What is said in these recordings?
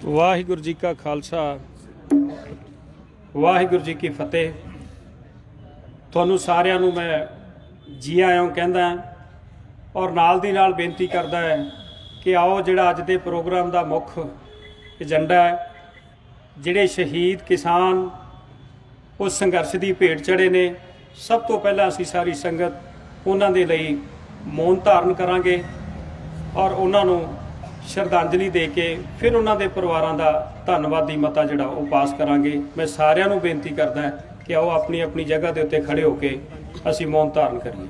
ਵਾਹਿਗੁਰੂ ਜੀ ਕਾ ਖਾਲਸਾ ਵਾਹਿਗੁਰੂ ਜੀ ਕੀ ਫਤਿਹ। ਤੁਹਾਨੂੰ ਸਾਰਿਆਂ ਨੂੰ ਮੈਂ ਜੀ ਆਇਆਂ ਕਹਿੰਦਾ ਔਰ ਨਾਲ ਦੀ ਨਾਲ ਬੇਨਤੀ ਕਰਦਾ ਹੈ ਕਿ ਆਓ ਜਿਹੜਾ ਅੱਜ ਦੇ ਪ੍ਰੋਗਰਾਮ ਦਾ ਮੁੱਖ ਏਜੰਡਾ ਹੈ, ਜਿਹੜੇ ਸ਼ਹੀਦ ਕਿਸਾਨ ਉਸ ਸੰਘਰਸ਼ ਦੀ ਭੇਟ ਚੜ੍ਹੇ ਨੇ, ਸਭ ਤੋਂ ਪਹਿਲਾਂ ਅਸੀਂ ਸਾਰੀ ਸੰਗਤ ਉਹਨਾਂ ਦੇ ਲਈ ਮੌਨ ਧਾਰਨ ਕਰਾਂਗੇ ਔਰ ਉਹਨਾਂ ਨੂੰ ਸ਼ਰਧਾਂਜਲੀ ਦੇ ਕੇ ਫਿਰ ਉਹਨਾਂ ਦੇ ਪਰਿਵਾਰਾਂ ਦਾ ਧੰਨਵਾਦੀ ਮਤਾ ਜਿਹੜਾ ਉਹ ਪਾਸ ਕਰਾਂਗੇ। ਮੈਂ ਸਾਰਿਆਂ ਨੂੰ ਬੇਨਤੀ ਕਰਦਾ ਕਿ ਆਓ ਆਪਣੀ ਆਪਣੀ ਜਗ੍ਹਾ ਦੇ ਉੱਤੇ ਖੜੇ ਹੋ ਕੇ ਅਸੀਂ ਮੌਨ ਧਾਰਨ ਕਰੀਏ।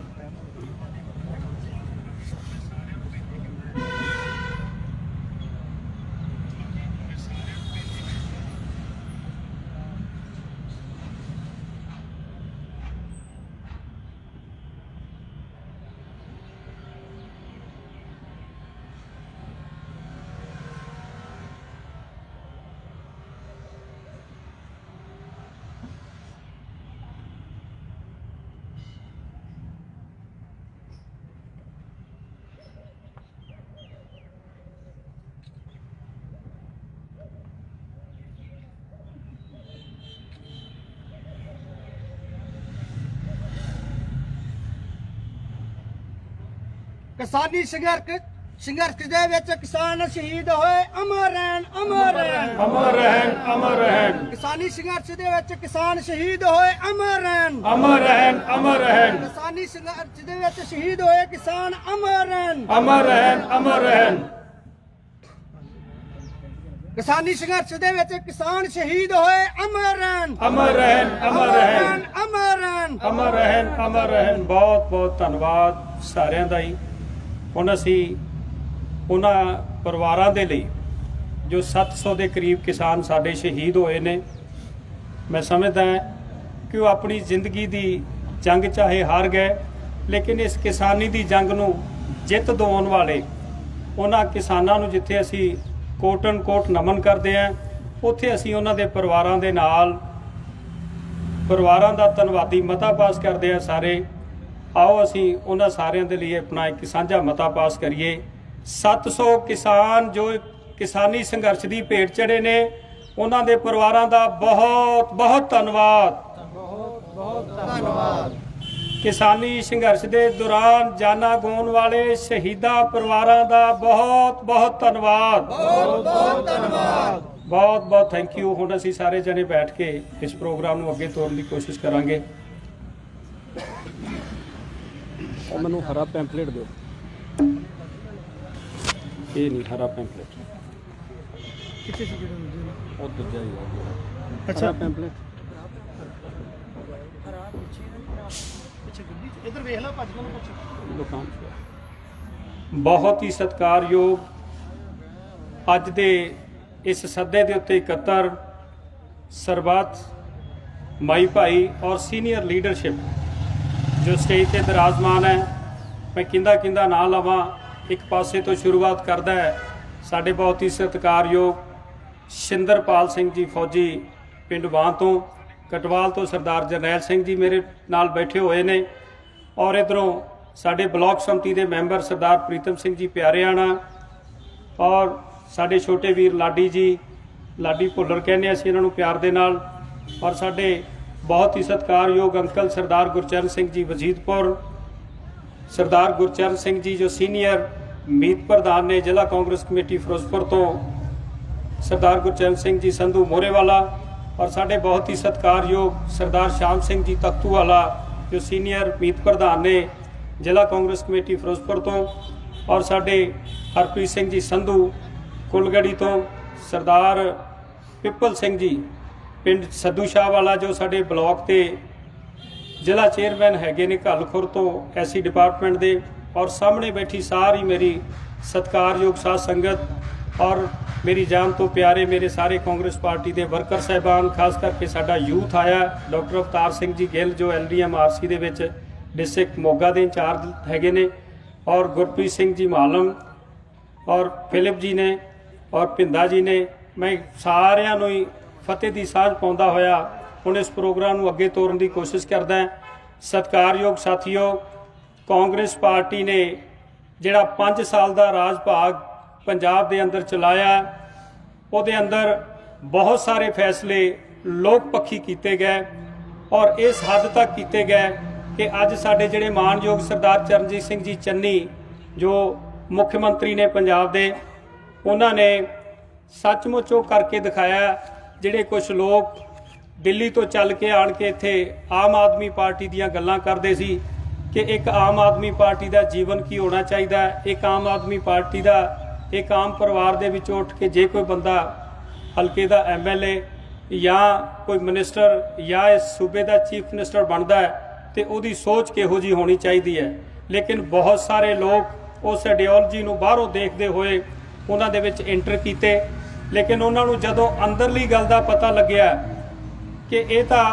किसानी संघर्ष दे विच किसान शहीद होए अमर रहन अमर रहन अमर रहन अमर रहन। किसानी संघर्ष दे विच किसान शहीद होए अमर रहन अमर रहन अमर रहन। किसानी संघर्ष दे विच शहीद होए किसान अमर रहन अमर रहन अमर रहन। किसानी संघर्ष दे विच किसान शहीद होए अमर रहन अमर रहन अमर रहन अमर रहन अमर रहन अमर रहन। बहुत बहुत धन्यवाद सारिਆਂ ਦਾ ਹੀ। ਹੁਣ ਅਸੀਂ ਉਹਨਾਂ ਪਰਿਵਾਰਾਂ ਦੇ ਲਈ ਜੋ 700 ਦੇ ਕਰੀਬ ਕਿਸਾਨ ਸਾਡੇ ਸ਼ਹੀਦ ਹੋਏ ਨੇ, ਮੈਂ ਸਮਝਦਾ ਕਿ ਉਹ ਆਪਣੀ ਜ਼ਿੰਦਗੀ ਦੀ ਜੰਗ ਚਾਹੇ ਹਾਰ ਗਏ, ਲੇਕਿਨ ਇਸ ਕਿਸਾਨੀ ਦੀ ਜੰਗ ਨੂੰ ਜਿੱਤ ਦਿਵਾਉਣ ਵਾਲੇ ਉਹਨਾਂ ਕਿਸਾਨਾਂ ਨੂੰ ਜਿੱਥੇ ਅਸੀਂ ਕੋਟ ਐਂਡ ਕੋਟ ਨਮਨ ਕਰਦੇ ਹਾਂ, ਉੱਥੇ ਅਸੀਂ ਉਹਨਾਂ ਦੇ ਪਰਿਵਾਰਾਂ ਦੇ ਨਾਲ ਪਰਿਵਾਰਾਂ ਦਾ ਧੰਨਵਾਦੀ ਮਤਾ ਪਾਸ ਕਰਦੇ ਹਾਂ ਸਾਰੇ। ਆਓ ਅਸੀਂ ਉਹਨਾਂ ਸਾਰਿਆਂ ਦੇ ਲਈ ਆਪਣਾ ਇੱਕ ਸਾਂਝਾ ਮਤਾ ਪਾਸ ਕਰੀਏ। 700 ਕਿਸਾਨ ਜੋ ਕਿਸਾਨੀ ਸੰਘਰਸ਼ ਦੀ ਭੇਟ ਚੜ੍ਹੇ ਨੇ, ਉਹਨਾਂ ਦੇ ਪਰਿਵਾਰਾਂ ਦਾ ਬਹੁਤ ਬਹੁਤ ਧੰਨਵਾਦ। बहुत बहुत धन्यवाद। ਕਿਸਾਨੀ ਸੰਘਰਸ਼ ਦੇ ਦੌਰਾਨ ਜਾਨਾਂ ਗਵਾਉਣ ਵਾਲੇ ਸ਼ਹੀਦਾਂ ਪਰਿਵਾਰਾਂ ਦਾ ਬਹੁਤ ਬਹੁਤ ਧੰਨਵਾਦ। बहुत बहुत धन्यवाद। ਬਹੁਤ ਬਹੁਤ ਥੈਂਕ ਯੂ। ਹੁਣ ਅਸੀਂ ਸਾਰੇ ਜਣੇ ਬੈਠ ਕੇ ਇਸ ਪ੍ਰੋਗਰਾਮ ਨੂੰ ਅੱਗੇ ਤੋਰਨ ਦੀ ਕੋਸ਼ਿਸ਼ ਕਰਾਂਗੇ। ਮੈਨੂੰ ਹਰਾ ਪੈਂਪਲੇਟ ਦਿਓ। ਇਹ ਨਹੀਂ ਹਰਾ ਪੈਂਪਲੇਟ, कितने से जुड़े हुए ਉਹ ਦੂਜਾ ਹੀ ਹੈ। अच्छा ਪੈਂਪਲੇਟ इधर वेख लो भज को कुछ ਦੁਕਾਨ ਬਹੁਤ ਹੀ ਸਤਿਕਾਰਯੋਗ ਅੱਜ ਦੇ ਇਸ ਸੱਦੇ ਦੇ ਉੱਤੇ ਇਕੱਤਰ ਸਰਬੱਤ ਮਾਈ ਭਾਈ ਔਰ ਸੀਨੀਅਰ ਲੀਡਰਸ਼ਿਪ ਜੋ ਸਟੇਜ ਤੇ ਬਿਰਾਜਮਾਨ ਹੈ। ਮੈਂ ਕਿੰਦਾ ਨਾਂ ਲਵਾਂ, ਇੱਕ ਪਾਸੇ ਤੋਂ ਸ਼ੁਰੂਆਤ ਕਰਦਾ ਹੈ ਸਾਡੇ ਬਹੁਤ ਹੀ ਸਤਿਕਾਰਯੋਗ ਸ਼ਿੰਦਰਪਾਲ ਸਿੰਘ ਜੀ ਫੌਜੀ ਪਿੰਡ ਵਾਂ ਤੋਂ, ਕਟਵਾਲ ਤੋਂ ਸਰਦਾਰ ਜਰਨੈਲ ਸਿੰਘ ਜੀ ਮੇਰੇ ਨਾਲ ਬੈਠੇ ਹੋਏ ਨੇ, ਔਰ ਇੱਧਰੋਂ ਸਾਡੇ ਬਲਾਕ ਸਮਿਤੀ ਦੇ ਮੈਂਬਰ ਸਰਦਾਰ ਪ੍ਰੀਤਮ ਸਿੰਘ ਜੀ ਪਿਆਰਿਆਣਾ, ਔਰ ਸਾਡੇ ਛੋਟੇ ਵੀਰ ਲਾਡੀ ਜੀ, ਲਾਡੀ ਭੁੱਲਰ ਕਹਿੰਦੇ ਅਸੀਂ ਇਹਨਾਂ ਨੂੰ ਪਿਆਰ ਦੇ ਨਾਲ, ਔਰ ਸਾਡੇ ਬਹੁਤ ਹੀ ਸਤਿਕਾਰਯੋਗ ਅੰਕਲ ਸਰਦਾਰ ਗੁਰਚਰਨ ਸਿੰਘ ਜੀ ਵਜੀਦਪੁਰ, ਸਰਦਾਰ ਗੁਰਚਰਨ ਸਿੰਘ ਜੀ ਜੋ ਸੀਨੀਅਰ ਮੀਤ ਪ੍ਰਧਾਨ ਨੇ ਜ਼ਿਲ੍ਹਾ ਕਾਂਗਰਸ ਕਮੇਟੀ ਫਿਰੋਜ਼ਪੁਰ ਤੋਂ, ਸਰਦਾਰ ਗੁਰਚਰਨ ਸਿੰਘ ਜੀ ਸੰਧੂ ਮੋਰੇਵਾਲਾ, ਔਰ ਸਾਡੇ ਬਹੁਤ ਹੀ ਸਤਿਕਾਰਯੋਗ ਸਰਦਾਰ ਸ਼ਾਮ ਸਿੰਘ ਜੀ ਤਖਤੂਵਾਲਾ ਜੋ ਸੀਨੀਅਰ ਮੀਤ ਪ੍ਰਧਾਨ ਨੇ ਜ਼ਿਲ੍ਹਾ ਕਾਂਗਰਸ ਕਮੇਟੀ ਫਿਰੋਜ਼ਪੁਰ ਤੋਂ, ਔਰ ਸਾਡੇ ਹਰਪ੍ਰੀਤ ਸਿੰਘ ਜੀ ਸੰਧੂ ਕੁਲਗੜੀ ਤੋਂ, ਸਰਦਾਰ ਪਿੱਪਲ ਸਿੰਘ ਜੀ ਪਿੰਡ ਸੱਦੂ ਸ਼ਾਹ ਵਾਲਾ ਜੋ ਸਾਡੇ ਬਲਾਕ ਤੇ ਜ਼ਿਲ੍ਹਾ ਚੇਅਰਮੈਨ ਹੈਗੇ ਨੇ ਘੱਲਖੁਰ ਤੋਂ ਐਸੀ ਡਿਪਾਰਟਮੈਂਟ ਦੇ, ਔਰ ਸਾਹਮਣੇ ਬੈਠੀ ਸਾਰੀ ਮੇਰੀ ਸਤਿਕਾਰਯੋਗ ਸਾਧ ਸੰਗਤ ਔਰ ਮੇਰੀ ਜਾਨ ਤੋਂ ਪਿਆਰੇ ਮੇਰੇ ਸਾਰੇ ਕਾਂਗਰਸ ਪਾਰਟੀ ਦੇ ਵਰਕਰ ਸਾਹਿਬਾਨ, ਖਾਸ ਕਰਕੇ ਸਾਡਾ ਯੂਥ ਆਇਆ, ਡਾਕਟਰ ਅਵਤਾਰ ਸਿੰਘ ਜੀ ਗਿੱਲ ਜੋ LDMRC ਦੇ ਵਿੱਚ ਡਿਸਟ੍ਰਿਕਟ ਮੋਗਾ ਦੇ ਇੰਚਾਰਜ ਹੈਗੇ ਨੇ, ਔਰ ਗੁਰਪ੍ਰੀਤ ਸਿੰਘ ਜੀ ਮਾਲਮ ਔਰ ਫਿਲਿਪ ਜੀ ਨੇ ਔਰ ਭਿੰਦਾ ਜੀ ਨੇ। ਮੈਂ ਸਾਰਿਆਂ ਨੂੰ ਹੀ ਫਤਿਹ ਦੀ ਸਾਂਝ ਪਾਉਂਦਾ ਹੋਇਆ ਹੁਣ ਇਸ ਪ੍ਰੋਗਰਾਮ ਨੂੰ ਅੱਗੇ ਤੋਰਨ ਦੀ ਕੋਸ਼ਿਸ਼ ਕਰਦਾ। ਸਤਿਕਾਰਯੋਗ ਸਾਥੀਓ, ਕਾਂਗਰਸ ਪਾਰਟੀ ਨੇ ਜਿਹੜਾ 5 ਸਾਲ ਦਾ ਰਾਜ ਭਾਗ ਪੰਜਾਬ ਦੇ ਅੰਦਰ ਚਲਾਇਆ, ਉਹਦੇ अंदर बहुत सारे फैसले लोक पक्षी किए गए और इस हद तक किए गए कि अज साडे जिहड़े मानयोग सरदार चरणजीत सिंह जी चन्नी जो मुख्यमंत्री ने पंजाब दे, उन्होंने सचमुच वो करके दिखाया। जिहड़े कुछ लोग दिल्ली तो चल के आण के इत्थे आम आदमी पार्टी दीयां गल्लां करदे सी कि एक आम आदमी पार्टी का जीवन की होना चाहिए, एक आम आदमी पार्टी का एक आम परिवार दे विच उठ के जे कोई बंदा हल्के का MLA या कोई मिनिस्टर या इस सूबे का चीफ मिनिस्टर बनता है तो उसकी सोच किहो जी होनी चाहिए है। लेकिन बहुत सारे लोग उस आइडियोलॉजी नूं बाहरों देखते हुए उन्हां दे विच एंटर किए, लेकिन उन्होंने जदों अंदरली गल का पता लग्या कि ये तो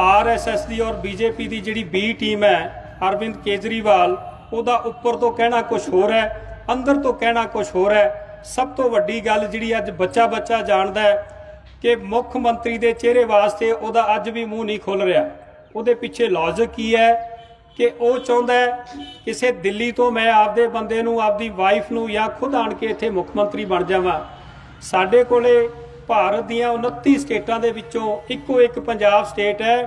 RSS की और BJP की जिहड़ी B टीम है अरविंद केजरीवाल, उहदा उपर तो कहना कुछ होर है, अंदर तो कहना कुछ होर है। सब तो वड्डी गल जिहड़ी अज बच्चा बच्चा जानदा है कि मुख मंत्री के चेहरे वास्ते उहदा अज भी मूँह नहीं खुल रहा। उहदे पिछे लॉजिक की है कि वह चाहुंदा है किसी दिल्ली तो मैं आपदे बंदे नूं, आपदी वाइफ नूं या खुद आण के इत्थे मुख मंत्री बन जावां। साडे कोले भारत दीयां 29 स्टेटां दे विचों इक्को एक पंजाब स्टेट है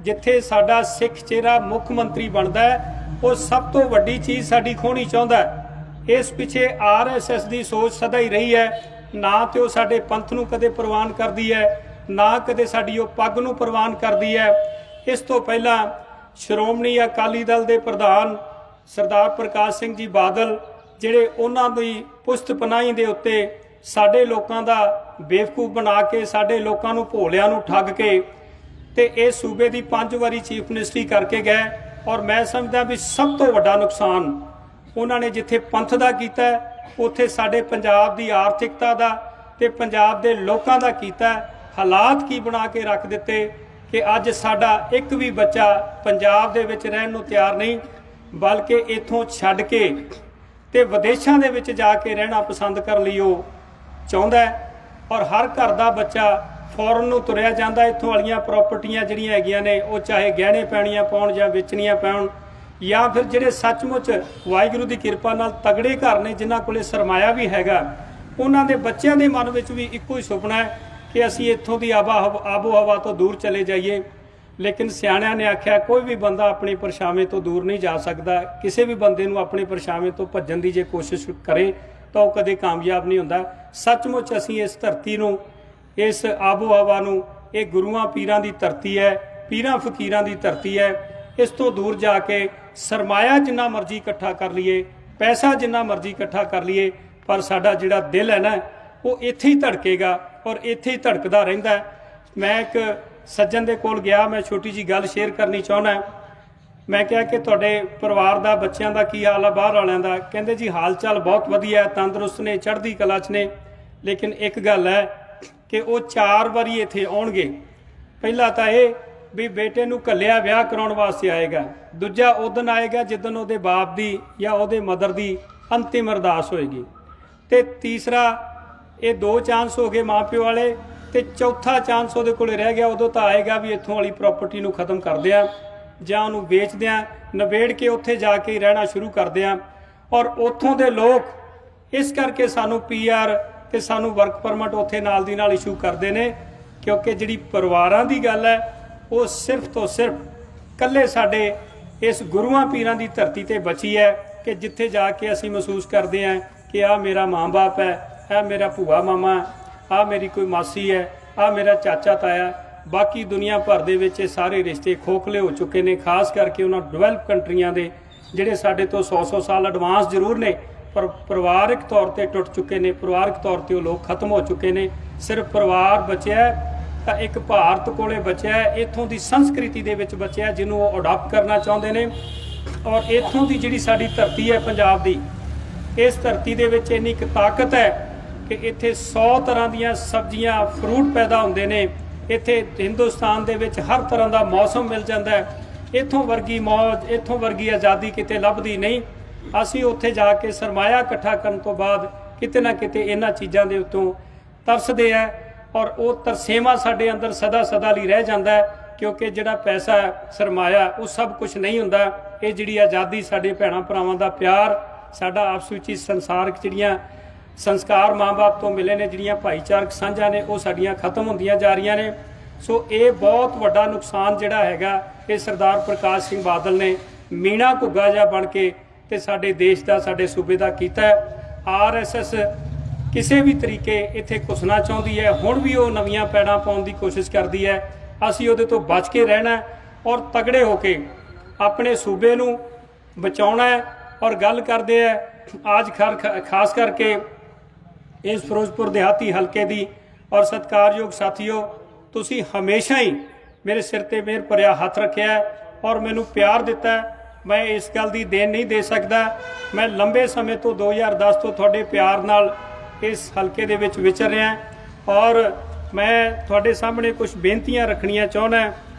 जिथे साडा सिख चेहरा मुख मंत्री बनता है। वो सब तो वड्डी चीज़ साडी खोनी चाहुंदा है। इस पिछे RSS की सोच सदा ही रही है, ना तो साडे पंथ नूं कदे प्रवान करदी है, ना कदे साडी वो पग नूं प्रवान करदी है। इस तो पहला श्रोमणी अकाली दल के प्रधान सरदार प्रकाश सिंह जी बादल जिहड़े उन्हां दी पुश्त पनाही दे उत्ते साडे लोकां दा बेवकूफ बना के साडे लोकां नूं भोलियां नूं ठग के ते इस सूबे की 5 वारी चीफ मिनिस्ट्री करके गए। और मैं समझदा भी सब तो वड्डा नुकसान उन्होंने जिथे पंथ का किया उत्थे साडे पंजाब की आर्थिकता का ते पंजाब के लोगों का किया। हालात की बना के रख दिते कि अज साडा एक भी बच्चा पंजाब दे विच रहन नूं तैयार नहीं, बल्कि इत्थों छड्ड के ते विदेशों दे विच जाके रहना पसंद कर लई वो चाहुंदा है। और हर घर का बच्चा फॉरन नूं तुरिया जांदा। इत्थों वालियां प्रॉपर्टियां जिहड़ियां हैगियां ने वो चाहे गहने पैणियां पाउण जां वेचणियां पैण, या फिर जिहड़े सचमुच वाहिगुरू की किरपा नाल तगड़े घर ने जिन्हां कोले सरमाया भी हैगा, उन्हां दे बच्चों के मन में भी इक्को ही सुपना है कि असीं इत्थों की आबो हवा तो दूर चले जाइए। लेकिन सियाणिਆਂ ने आख्या कोई भी बंदा अपने परछावें तो दूर नहीं जा सकता। किसी भी बंदे नूं अपने परछावें तो भज्जण की जे कोशिश करे तो वह कदे कामयाब नहीं होंदा। सचमुच असीं इस धरती नूं, इस आबो हवा नूं, ये गुरुआं पीरां दी धरती है, पीरां फकीरां दी धरती है। इस तो दूर जाके सरमाया जिन्ना मर्जी इकट्ठा कर लीए, पैसा जिन्ना मर्जी इकट्ठा कर लीए, पर साडा जिहड़ा दिल है ना वो इत्थे ही धड़केगा और इत्थे ही धड़कदा रहिंदा है। मैं एक सज्जन दे कोल गया, मैं छोटी जी गल शेयर करनी चाहुंदा। मैं कहा कि तुहाडे परिवार दा बच्चों का की हाल है, बाहर वालियां दा? कहंदे जी हाल चाल बहुत वधिया, तंदुरुस्त ने, चढ़दी कला च ने, लेकिन एक गल है कि वो 4 वारी इत्थे आउणगे। पहला तो ये भी बेटे नूं घल्लिया विआह कराउण वास्ते आएगा, दूजा उदन आएगा जिदन उहदे बाप दी या उहदे मदर दी अंतिम अरदास होएगी, ते तीसरा ये 2 चांस हो गए माँ प्यो वाले, ते चौथा चांस उहदे कोले रह गया। उदों तो आएगा भी इत्थों वाली प्रॉपर्टी नूं खत्म कर दियां जां उहनूं बेच दियां, नवेड़ के उत्थे जाके रहना शुरू कर दियां। और उत्थों दे लोग इस करके सानू PR ते सानू वर्क परमिट उत्थे नाल दी नाल इशू करते हैं, क्योंकि जिहड़ी परिवारां दी गल है वो सिर्फ तो सिर्फ कल्ले साडे इस गुरुआं पीरां दी धरती ते बची है कि जिथे जाके असीं महसूस करते हैं कि आ मेरा माँ बाप है, आ मेरा भूआ मामा, आ मेरी कोई मासी है, आ मेरा चाचा ताया। बाकी दुनिया भर दे विच सारे रिश्ते खोखले हो चुके ने, खास करके उन्हां डेवलप कंट्रियां दे जिहड़े साडे तो 100 साल एडवांस जरूर ने, पर परिवारिक तौर पर टुट चुके हैं, परिवारिक तौर पर वो लोग खत्म हो चुके हैं। सिर्फ परिवार बचिया तो एक भारत कोले बचिया, इत्थों की संस्कृति दे विच बचिया जिन्हों वो अडॉप्ट करना चाहते हैं। और इत्थों की जिहड़ी साडी धरती है पंजाब दी, इस धरती दे विच इन्नी क ताकत है कि इत्थे 100 तरह दीयां सब्जियां फ्रूट पैदा होंदे ने। इत्थे हिंदुस्तान दे विच हर तरह का मौसम मिल जाता है। इत्थों वर्गी मौज, इत्थों वर्गी आज़ादी किते लभदी नहीं। असीं उत्थे जाके सरमाया इकट्ठा करन तो बाद किते ना किते इन्हां चीज़ां दे उत्तों तरसदे है, और वो तरसेमा साडे अंदर सदा सदा लई रह जांदा है, क्योंकि जिहड़ा पैसा सरमाया वो सब कुछ नहीं हुंदा। ये जिहड़ी आज़ादी साडे भैणां भरावां दा प्यार, साडा आपस विच संसारक जिहड़ियां ਸੰਸਕਾਰ ਮਾਂ-ਬਾਪ ਤੋਂ ਮਿਲੇ ਨੇ, ਜਿਹੜੀਆਂ ਭਾਈਚਾਰਕ ਸਾਂਝਾਂ ਨੇ ਉਹ ਸਾਡੀਆਂ ਖਤਮ ਹੁੰਦੀਆਂ ਜਾ ਰਹੀਆਂ ਨੇ। ਸੋ ਇਹ ਬਹੁਤ ਵੱਡਾ ਨੁਕਸਾਨ ਜਿਹੜਾ ਹੈਗਾ ਇਹ ਸਰਦਾਰ ਪ੍ਰਕਾਸ਼ ਸਿੰਘ ਬਾਦਲ ਨੇ ਮੀਣਾ ਘੁੱਗਾ ਜਿਹਾ ਬਣ ਕੇ ਤੇ ਸਾਡੇ ਦੇਸ਼ ਦਾ, ਸਾਡੇ ਸੂਬੇ ਦਾ ਕੀਤਾ ਹੈ। ਆਰਐਸਐਸ ਕਿਸੇ ਵੀ ਤਰੀਕੇ ਇੱਥੇ ਘੁਸਣਾ ਚਾਹੁੰਦੀ ਹੈ, ਹੁਣ ਵੀ ਉਹ ਨਵੀਆਂ ਪੈੜਾਂ ਪਾਉਣ ਦੀ ਕੋਸ਼ਿਸ਼ ਕਰਦੀ ਹੈ। ਅਸੀਂ ਉਹਦੇ ਤੋਂ ਬਚ ਕੇ ਰਹਿਣਾ ਔਰ ਤਗੜੇ ਹੋ ਕੇ ਆਪਣੇ ਸੂਬੇ ਨੂੰ ਬਚਾਉਣਾ ਹੈ। ਔਰ ਗੱਲ ਕਰਦੇ ਆ ਅੱਜ ਖਾਸ ਕਰਕੇ ਇਸ ਫਿਰੋਜ਼ਪੁਰ ਦਿਹਾਤੀ ਹਲਕੇ ਦੀ। ਔਰ ਸਤਿਕਾਰਯੋਗ ਸਾਥੀਓ, ਤੁਸੀਂ ਹਮੇਸ਼ਾ ਹੀ ਮੇਰੇ ਸਿਰ ਤੇ ਮਿਹਰ ਭਰਿਆ ਹੱਥ ਰੱਖਿਆ ਔਰ ਮੈਨੂੰ ਪਿਆਰ ਦਿੱਤਾ। ਮੈਂ ਇਸ ਗੱਲ ਦੀ ਦੇਣ ਨਹੀਂ ਦੇ ਸਕਦਾ। ਮੈਂ ਲੰਬੇ ਸਮੇਂ ਤੋਂ 2010 ਤੋਂ ਤੁਹਾਡੇ ਪਿਆਰ ਨਾਲ ਇਸ ਹਲਕੇ ਦੇ ਵਿੱਚ ਵਿਚਰ ਰਿਹਾ ਔਰ ਮੈਂ ਤੁਹਾਡੇ ਸਾਹਮਣੇ ਕੁਝ ਬੇਨਤੀਆਂ ਰੱਖਣੀਆਂ ਚਾਹੁੰਦਾ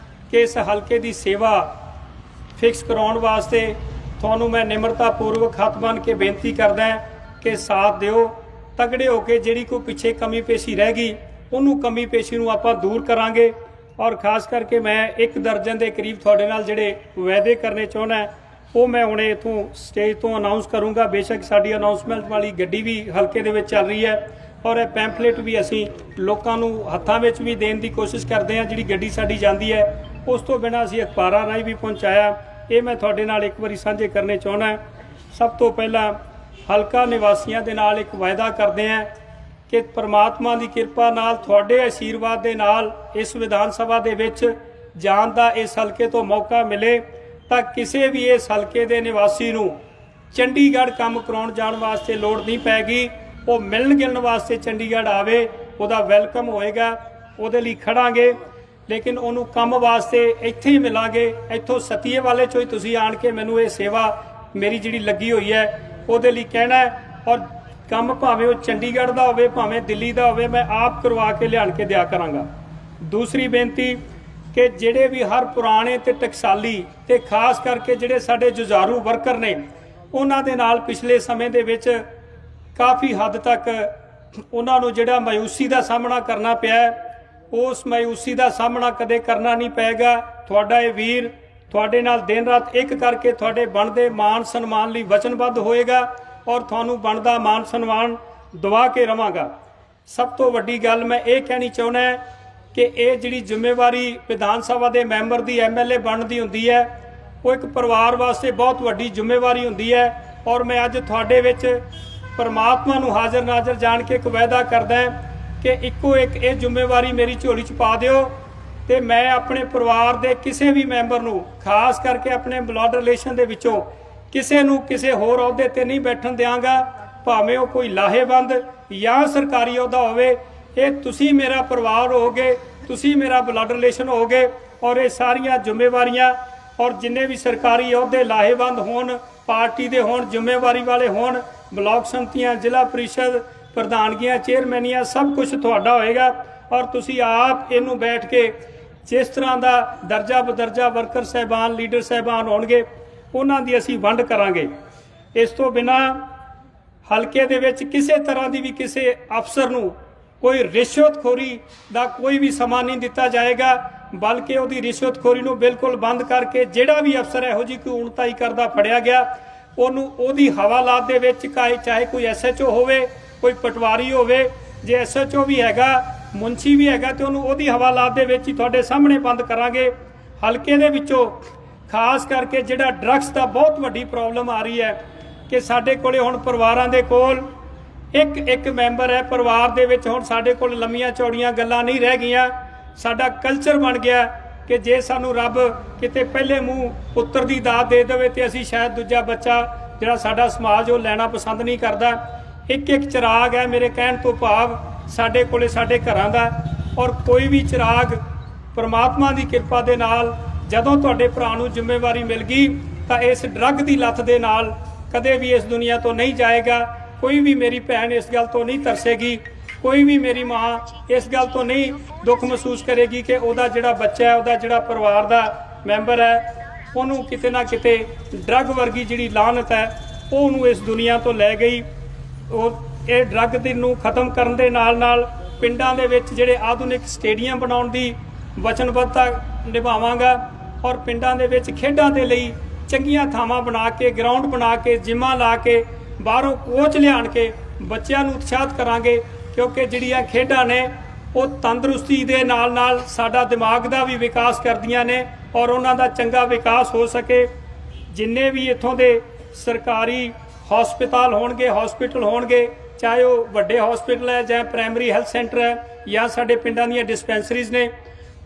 ਕਿ ਇਸ ਹਲਕੇ ਦੀ ਸੇਵਾ ਫਿਕਸ ਕਰਾਉਣ ਵਾਸਤੇ ਤੁਹਾਨੂੰ ਮੈਂ ਨਿਮਰਤਾਪੂਰਵਕ ਹੱਥ ਬੰਨ੍ਹ ਕੇ ਬੇਨਤੀ ਕਰਦਾ ਕਿ ਸਾਥ ਦਿਓ। ਤਗੜੇ ਹੋ ਕੇ ਜਿਹੜੀ ਕੋਈ ਪਿੱਛੇ ਕਮੀ ਪੇਸ਼ੀ ਰਹਿ ਗਈ ਉਹਨੂੰ ਕਮੀ ਪੇਸ਼ੀ ਨੂੰ ਆਪਾਂ ਦੂਰ ਕਰਾਂਗੇ। ਔਰ ਖਾਸ ਕਰਕੇ ਮੈਂ 1 ਦਰਜਨ ਦੇ ਕਰੀਬ ਤੁਹਾਡੇ ਨਾਲ ਜਿਹੜੇ ਵਾਅਦੇ ਕਰਨੇ ਚਾਹੁੰਦਾ ਉਹ ਮੈਂ ਹੁਣੇ ਇੱਥੋਂ ਸਟੇਜ ਤੋਂ ਅਨਾਉਂਸ ਕਰੂੰਗਾ। ਬੇਸ਼ੱਕ ਸਾਡੀ ਅਨਾਉਂਸਮੈਂਟ ਵਾਲੀ ਗੱਡੀ ਵੀ ਹਲਕੇ ਦੇ ਵਿੱਚ ਚੱਲ ਰਹੀ ਹੈ ਔਰ ਇਹ ਪੈਂਫਲੇਟ ਵੀ ਅਸੀਂ ਲੋਕਾਂ ਨੂੰ ਹੱਥਾਂ ਵਿੱਚ ਵੀ ਦੇਣ ਦੀ ਕੋਸ਼ਿਸ਼ ਕਰਦੇ ਹਾਂ। ਜਿਹੜੀ ਗੱਡੀ ਸਾਡੀ ਜਾਂਦੀ ਹੈ ਉਸ ਤੋਂ ਬਿਨਾਂ ਅਸੀਂ ਅਖਬਾਰਾਂ ਰਾਹੀਂ ਵੀ ਪਹੁੰਚਾਇਆ। ਇਹ ਮੈਂ ਤੁਹਾਡੇ ਨਾਲ ਇੱਕ ਵਾਰੀ ਸਾਂਝੇ ਕਰਨੇ ਚਾਹੁੰਦਾ। ਸਭ ਤੋਂ ਪਹਿਲਾਂ ਹਲਕਾ ਨਿਵਾਸੀਆਂ ਦੇ ਨਾਲ ਇੱਕ ਵਾਅਦਾ ਕਰਦੇ ਹਾਂ ਕਿ ਪ੍ਰਮਾਤਮਾ ਦੀ ਕਿਰਪਾ ਨਾਲ, ਤੁਹਾਡੇ ਆਸ਼ੀਰਵਾਦ ਦੇ ਨਾਲ ਇਸ ਵਿਧਾਨ ਸਭਾ ਦੇ ਵਿੱਚ ਜਾਣ ਦਾ ਇਸ ਹਲਕੇ ਤੋਂ ਮੌਕਾ ਮਿਲੇ ਤਾਂ ਕਿਸੇ ਵੀ ਇਸ ਹਲਕੇ ਦੇ ਨਿਵਾਸੀ ਨੂੰ ਚੰਡੀਗੜ੍ਹ ਕੰਮ ਕਰਾਉਣ ਜਾਣ ਵਾਸਤੇ ਲੋੜ ਨਹੀਂ ਪੈਗੀ। ਉਹ ਮਿਲਣ ਗਿਲਣ ਵਾਸਤੇ ਚੰਡੀਗੜ੍ਹ ਆਵੇ, ਉਹਦਾ ਵੈਲਕਮ ਹੋਏਗਾ, ਉਹਦੇ ਲਈ ਖੜਾਂਗੇ। ਲੇਕਿਨ ਉਹਨੂੰ ਕੰਮ ਵਾਸਤੇ ਇੱਥੇ ਹੀ ਮਿਲਾਂਗੇ। ਇੱਥੋਂ ਸਤੀਏ ਵਾਲੇ ਚੋਂ ਹੀ ਤੁਸੀਂ ਆਣ ਕੇ ਮੈਨੂੰ ਇਹ ਸੇਵਾ ਮੇਰੀ ਜਿਹੜੀ ਲੱਗੀ ਹੋਈ ਹੈ ਉਹਦੇ ਲਈ ਕਹਿਣਾ ਔਰ ਕੰਮ ਭਾਵੇਂ ਉਹ ਚੰਡੀਗੜ੍ਹ ਦਾ ਹੋਵੇ ਭਾਵੇਂ ਦਿੱਲੀ ਦਾ ਹੋਵੇ, ਮੈਂ ਆਪ ਕਰਵਾ ਕੇ ਲਿਆਣ ਕੇ ਦਿਆ ਕਰਾਂਗਾ। ਦੂਸਰੀ ਬੇਨਤੀ ਕਿ ਜਿਹੜੇ ਵੀ ਹਰ ਪੁਰਾਣੇ ਤੇ ਟਕਸਾਲੀ ਤੇ ਖਾਸ ਕਰਕੇ ਜਿਹੜੇ ਸਾਡੇ ਜੁਝਾਰੂ ਵਰਕਰ ਨੇ ਉਹਨਾਂ ਦੇ ਨਾਲ ਪਿਛਲੇ ਸਮੇਂ ਦੇ ਵਿੱਚ ਕਾਫੀ ਹੱਦ ਤੱਕ ਉਹਨਾਂ ਨੂੰ ਜਿਹੜਾ ਮਾਯੂਸੀ ਦਾ ਸਾਹਮਣਾ ਕਰਨਾ ਪਿਆ, ਉਸ ਮਾਯੂਸੀ ਦਾ ਸਾਹਮਣਾ ਕਦੇ ਕਰਨਾ ਨਹੀਂ ਪਏਗਾ। ਤੁਹਾਡਾ ਇਹ ਵੀਰ ਤੁਹਾਡੇ ਨਾਲ ਦਿਨ ਰਾਤ ਇੱਕ ਕਰਕੇ ਤੁਹਾਡੇ ਬਣਦੇ ਮਾਣ ਸਨਮਾਨ ਲਈ ਵਚਨਬੱਧ ਹੋਏਗਾ ਔਰ ਤੁਹਾਨੂੰ ਬਣਦਾ ਮਾਣ ਸਨਮਾਨ ਦਵਾ ਕੇ ਰਵਾਂਗਾ। ਸਭ ਤੋਂ ਵੱਡੀ ਗੱਲ ਮੈਂ ਇਹ ਕਹਿਣੀ ਚਾਹੁੰਦਾ ਕਿ ਇਹ ਜਿਹੜੀ ਜ਼ਿੰਮੇਵਾਰੀ ਵਿਧਾਨ ਸਭਾ ਦੇ ਮੈਂਬਰ ਦੀ, ਐਮਐਲਏ ਬਣਨ ਦੀ ਹੁੰਦੀ ਹੈ, ਉਹ ਇੱਕ ਪਰਿਵਾਰ ਵਾਸਤੇ ਬਹੁਤ ਵੱਡੀ ਜ਼ਿੰਮੇਵਾਰੀ ਹੁੰਦੀ ਹੈ। ਔਰ ਮੈਂ ਅੱਜ ਤੁਹਾਡੇ ਵਿੱਚ ਪਰਮਾਤਮਾ ਨੂੰ ਹਾਜ਼ਰ ਨਾਜ਼ਰ ਜਾਣ ਕੇ ਇੱਕ ਵਾਅਦਾ ਕਰਦਾ ਕਿ ਇੱਕੋ ਇੱਕ ਇਹ ਜ਼ਿੰਮੇਵਾਰੀ ਮੇਰੀ ਝੋਲੀ 'ਚ ਪਾ ਦਿਓ ਤੇ ਮੈਂ ਆਪਣੇ ਪਰਿਵਾਰ ਦੇ ਕਿਸੇ ਵੀ ਮੈਂਬਰ ਨੂੰ, ਖਾਸ ਕਰਕੇ ਆਪਣੇ ਬਲੱਡ ਰਿਲੇਸ਼ਨ ਦੇ ਵਿੱਚੋਂ ਕਿਸੇ ਨੂੰ ਕਿਸੇ ਹੋਰ ਅਹੁਦੇ ਤੇ ਨਹੀਂ ਬੈਠਣ ਦਿਆਂਗਾ, ਭਾਵੇਂ ਉਹ ਕੋਈ ਲਾਹੇਵੰਦ ਜਾਂ ਸਰਕਾਰੀ ਅਹੁਦਾ ਹੋਵੇ। ਇਹ ਤੁਸੀਂ ਮੇਰਾ ਪਰਿਵਾਰ ਹੋਗੇ, ਤੁਸੀਂ ਮੇਰਾ ਬਲੱਡ ਰਿਲੇਸ਼ਨ ਹੋਗੇ ਔਰ ਇਹ ਸਾਰੀਆਂ ਜ਼ਿੰਮੇਵਾਰੀਆਂ ਔਰ ਜਿੰਨੇ ਵੀ ਸਰਕਾਰੀ ਅਹੁਦੇ ਲਾਹੇਵੰਦ ਹੋਣ, ਪਾਰਟੀ ਦੇ ਹੋਣ, ਜ਼ਿੰਮੇਵਾਰੀ ਵਾਲੇ ਹੋਣ, ਬਲਾਕ ਸੰਮਤੀਆਂ, ਜ਼ਿਲ੍ਹਾ ਪ੍ਰੀਸ਼ਦ, ਪ੍ਰਧਾਨਗੀਆਂ, ਚੇਅਰਮੈਨੀਆਂ, ਸਭ ਕੁਝ ਤੁਹਾਡਾ ਹੋਏਗਾ ਔਰ ਤੁਸੀਂ ਆਪ ਇਹਨੂੰ ਬੈਠ ਕੇ ਜਿਸ ਤਰ੍ਹਾਂ ਦਾ ਦਰਜਾ ਬਦਰਜਾ ਵਰਕਰ ਸਾਹਿਬਾਨ, ਲੀਡਰ ਸਾਹਿਬਾਨ ਹੋਣਗੇ ਉਹਨਾਂ ਦੀ ਅਸੀਂ ਵੰਡ ਕਰਾਂਗੇ। ਇਸ ਤੋਂ ਬਿਨਾਂ ਹਲਕੇ ਦੇ ਵਿੱਚ ਕਿਸੇ ਤਰ੍ਹਾਂ ਦੀ ਵੀ ਕਿਸੇ ਅਫਸਰ ਨੂੰ ਕੋਈ ਰਿਸ਼ਵਤਖੋਰੀ ਦਾ ਕੋਈ ਵੀ ਸਮਾਂ ਨਹੀਂ ਦਿੱਤਾ ਜਾਏਗਾ, ਬਲਕਿ ਉਹਦੀ ਰਿਸ਼ਵਤਖੋਰੀ ਨੂੰ ਬਿਲਕੁਲ ਬੰਦ ਕਰਕੇ ਜਿਹੜਾ ਵੀ ਅਫਸਰ ਇਹੋ ਜਿਹੀ ਕੋਈ ਉਣਤਾਈ ਕਰਦਾ ਫੜਿਆ ਗਿਆ ਉਹਨੂੰ ਉਹਦੀ ਹਵਾਲਾਤ ਦੇ ਵਿੱਚ ਚਾਹੇ ਕੋਈ ਐਸਐਚਓ ਹੋਵੇ, ਕੋਈ ਪਟਵਾਰੀ ਹੋਵੇ, ਜੇ ਐਸਐਚਓ ਵੀ ਹੈਗਾ, ਮੁਨਸ਼ੀ ਵੀ ਹੈਗਾ ਤੇ ਉਹਨੂੰ ਉਹਦੀ ਹਵਾਲਾਤ ਦੇ ਵਿੱਚ ਹੀ ਤੁਹਾਡੇ ਸਾਹਮਣੇ ਬੰਦ ਕਰਾਂਗੇ। ਹਲਕੇ ਦੇ ਵਿੱਚੋਂ ਖਾਸ ਕਰਕੇ ਜਿਹੜਾ ਡਰੱਗਸ ਦਾ ਬਹੁਤ ਵੱਡੀ ਪ੍ਰੋਬਲਮ ਆ ਰਹੀ ਹੈ ਕਿ ਸਾਡੇ ਕੋਲੇ ਹੁਣ ਪਰਿਵਾਰਾਂ ਦੇ ਕੋਲ ਇੱਕ ਮੈਂਬਰ ਹੈ ਪਰਿਵਾਰ ਦੇ ਵਿੱਚ। ਹੁਣ ਸਾਡੇ ਕੋਲ ਲੰਮੀਆਂ ਚੌੜੀਆਂ ਗੱਲਾਂ ਨਹੀਂ ਰਹਿ ਗਈਆਂ। ਸਾਡਾ ਕਲਚਰ ਬਣ ਗਿਆ ਕਿ ਜੇ ਸਾਨੂੰ ਰੱਬ ਕਿਤੇ ਪਹਿਲੇ ਮੂੰਹ ਪੁੱਤਰ ਦੀ ਦਾਤ ਦੇ ਦੇਵੇ ਤੇ ਅਸੀਂ ਸ਼ਾਇਦ ਦੂਜਾ ਬੱਚਾ ਜਿਹੜਾ ਸਾਡਾ ਸਮਾਜ ਉਹ ਲੈਣਾ ਪਸੰਦ ਨਹੀਂ ਕਰਦਾ। ਇੱਕ ਚਿਰਾਗ ਹੈ, ਮੇਰੇ ਕਹਿਣ ਤੋਂ ਭਾਵ ਸਾਡੇ ਕੋਲੇ ਸਾਡੇ ਘਰਾਂ ਦਾ, ਔਰ ਕੋਈ ਵੀ ਚਿਰਾਗ ਪਰਮਾਤਮਾ ਦੀ ਕਿਰਪਾ ਦੇ ਨਾਲ ਜਦੋਂ ਤੁਹਾਡੇ ਭਰਾ ਨੂੰ ਜ਼ਿੰਮੇਵਾਰੀ ਮਿਲ ਗਈ ਤਾਂ ਇਸ ਡਰੱਗ ਦੀ ਲੱਤ ਦੇ ਨਾਲ ਕਦੇ ਵੀ ਇਸ ਦੁਨੀਆ ਤੋਂ ਨਹੀਂ ਜਾਏਗਾ। ਕੋਈ ਵੀ ਮੇਰੀ ਭੈਣ ਇਸ ਗੱਲ ਤੋਂ ਨਹੀਂ ਤਰਸੇਗੀ, ਕੋਈ ਵੀ ਮੇਰੀ ਮਾਂ ਇਸ ਗੱਲ ਤੋਂ ਨਹੀਂ ਦੁੱਖ ਮਹਿਸੂਸ ਕਰੇਗੀ ਕਿ ਉਹਦਾ ਜਿਹੜਾ ਬੱਚਾ ਹੈ, ਉਹਦਾ ਜਿਹੜਾ ਪਰਿਵਾਰ ਦਾ ਮੈਂਬਰ ਹੈ, ਉਹਨੂੰ ਕਿਤੇ ਨਾ ਕਿਤੇ ਡਰੱਗ ਵਰਗੀ ਜਿਹੜੀ ਲਾਹਨਤ ਹੈ ਉਹ ਉਹਨੂੰ ਇਸ ਦੁਨੀਆ ਤੋਂ ਲੈ ਗਈ। ਉਹ ਇਹ ਡਰੱਗ ਦੀ ਨੂੰ ਖਤਮ ਕਰਨ ਦੇ ਨਾਲ ਨਾਲ ਪਿੰਡਾਂ ਦੇ ਵਿੱਚ ਜਿਹੜੇ ਆਧੁਨਿਕ ਸਟੇਡੀਅਮ ਬਣਾਉਣ ਦੀ ਵਚਨਬੱਧਤਾ ਨਿਭਾਵਾਂਗਾ ਔਰ ਪਿੰਡਾਂ ਦੇ ਵਿੱਚ ਖੇਡਾਂ ਦੇ ਲਈ ਚੰਗੀਆਂ ਥਾਵਾਂ ਬਣਾ ਕੇ, ਗਰਾਊਂਡ ਬਣਾ ਕੇ, ਜਿੰਮਾਂ ਲਾ ਕੇ, ਬਾਹਰੋਂ ਕੋਚ ਲਿਆਣ ਕੇ ਬੱਚਿਆਂ ਨੂੰ ਉਤਸ਼ਾਹਿਤ ਕਰਾਂਗੇ, ਕਿਉਂਕਿ ਜਿਹੜੀਆਂ ਖੇਡਾਂ ਨੇ ਉਹ ਤੰਦਰੁਸਤੀ ਦੇ ਨਾਲ ਸਾਡਾ ਦਿਮਾਗ ਦਾ ਵੀ ਵਿਕਾਸ ਕਰਦੀਆਂ ਨੇ ਔਰ ਉਹਨਾਂ ਦਾ ਚੰਗਾ ਵਿਕਾਸ ਹੋ ਸਕੇ। ਜਿੰਨੇ ਵੀ ਇੱਥੋਂ ਦੇ ਸਰਕਾਰੀ ਹਸਪੀਟਲ ਹੋਣਗੇ, ਚਾਹੇ ਉਹ ਵੱਡੇ ਹਸਪੀਟਲ ਹੈ ਜਾਂ ਪ੍ਰਾਇਮਰੀ ਹੈਲਥ ਸੈਂਟਰ ਹੈ ਜਾਂ ਸਾਡੇ ਪਿੰਡਾਂ ਦੀਆਂ ਡਿਸਪੈਂਸਰੀਜ਼ ਨੇ,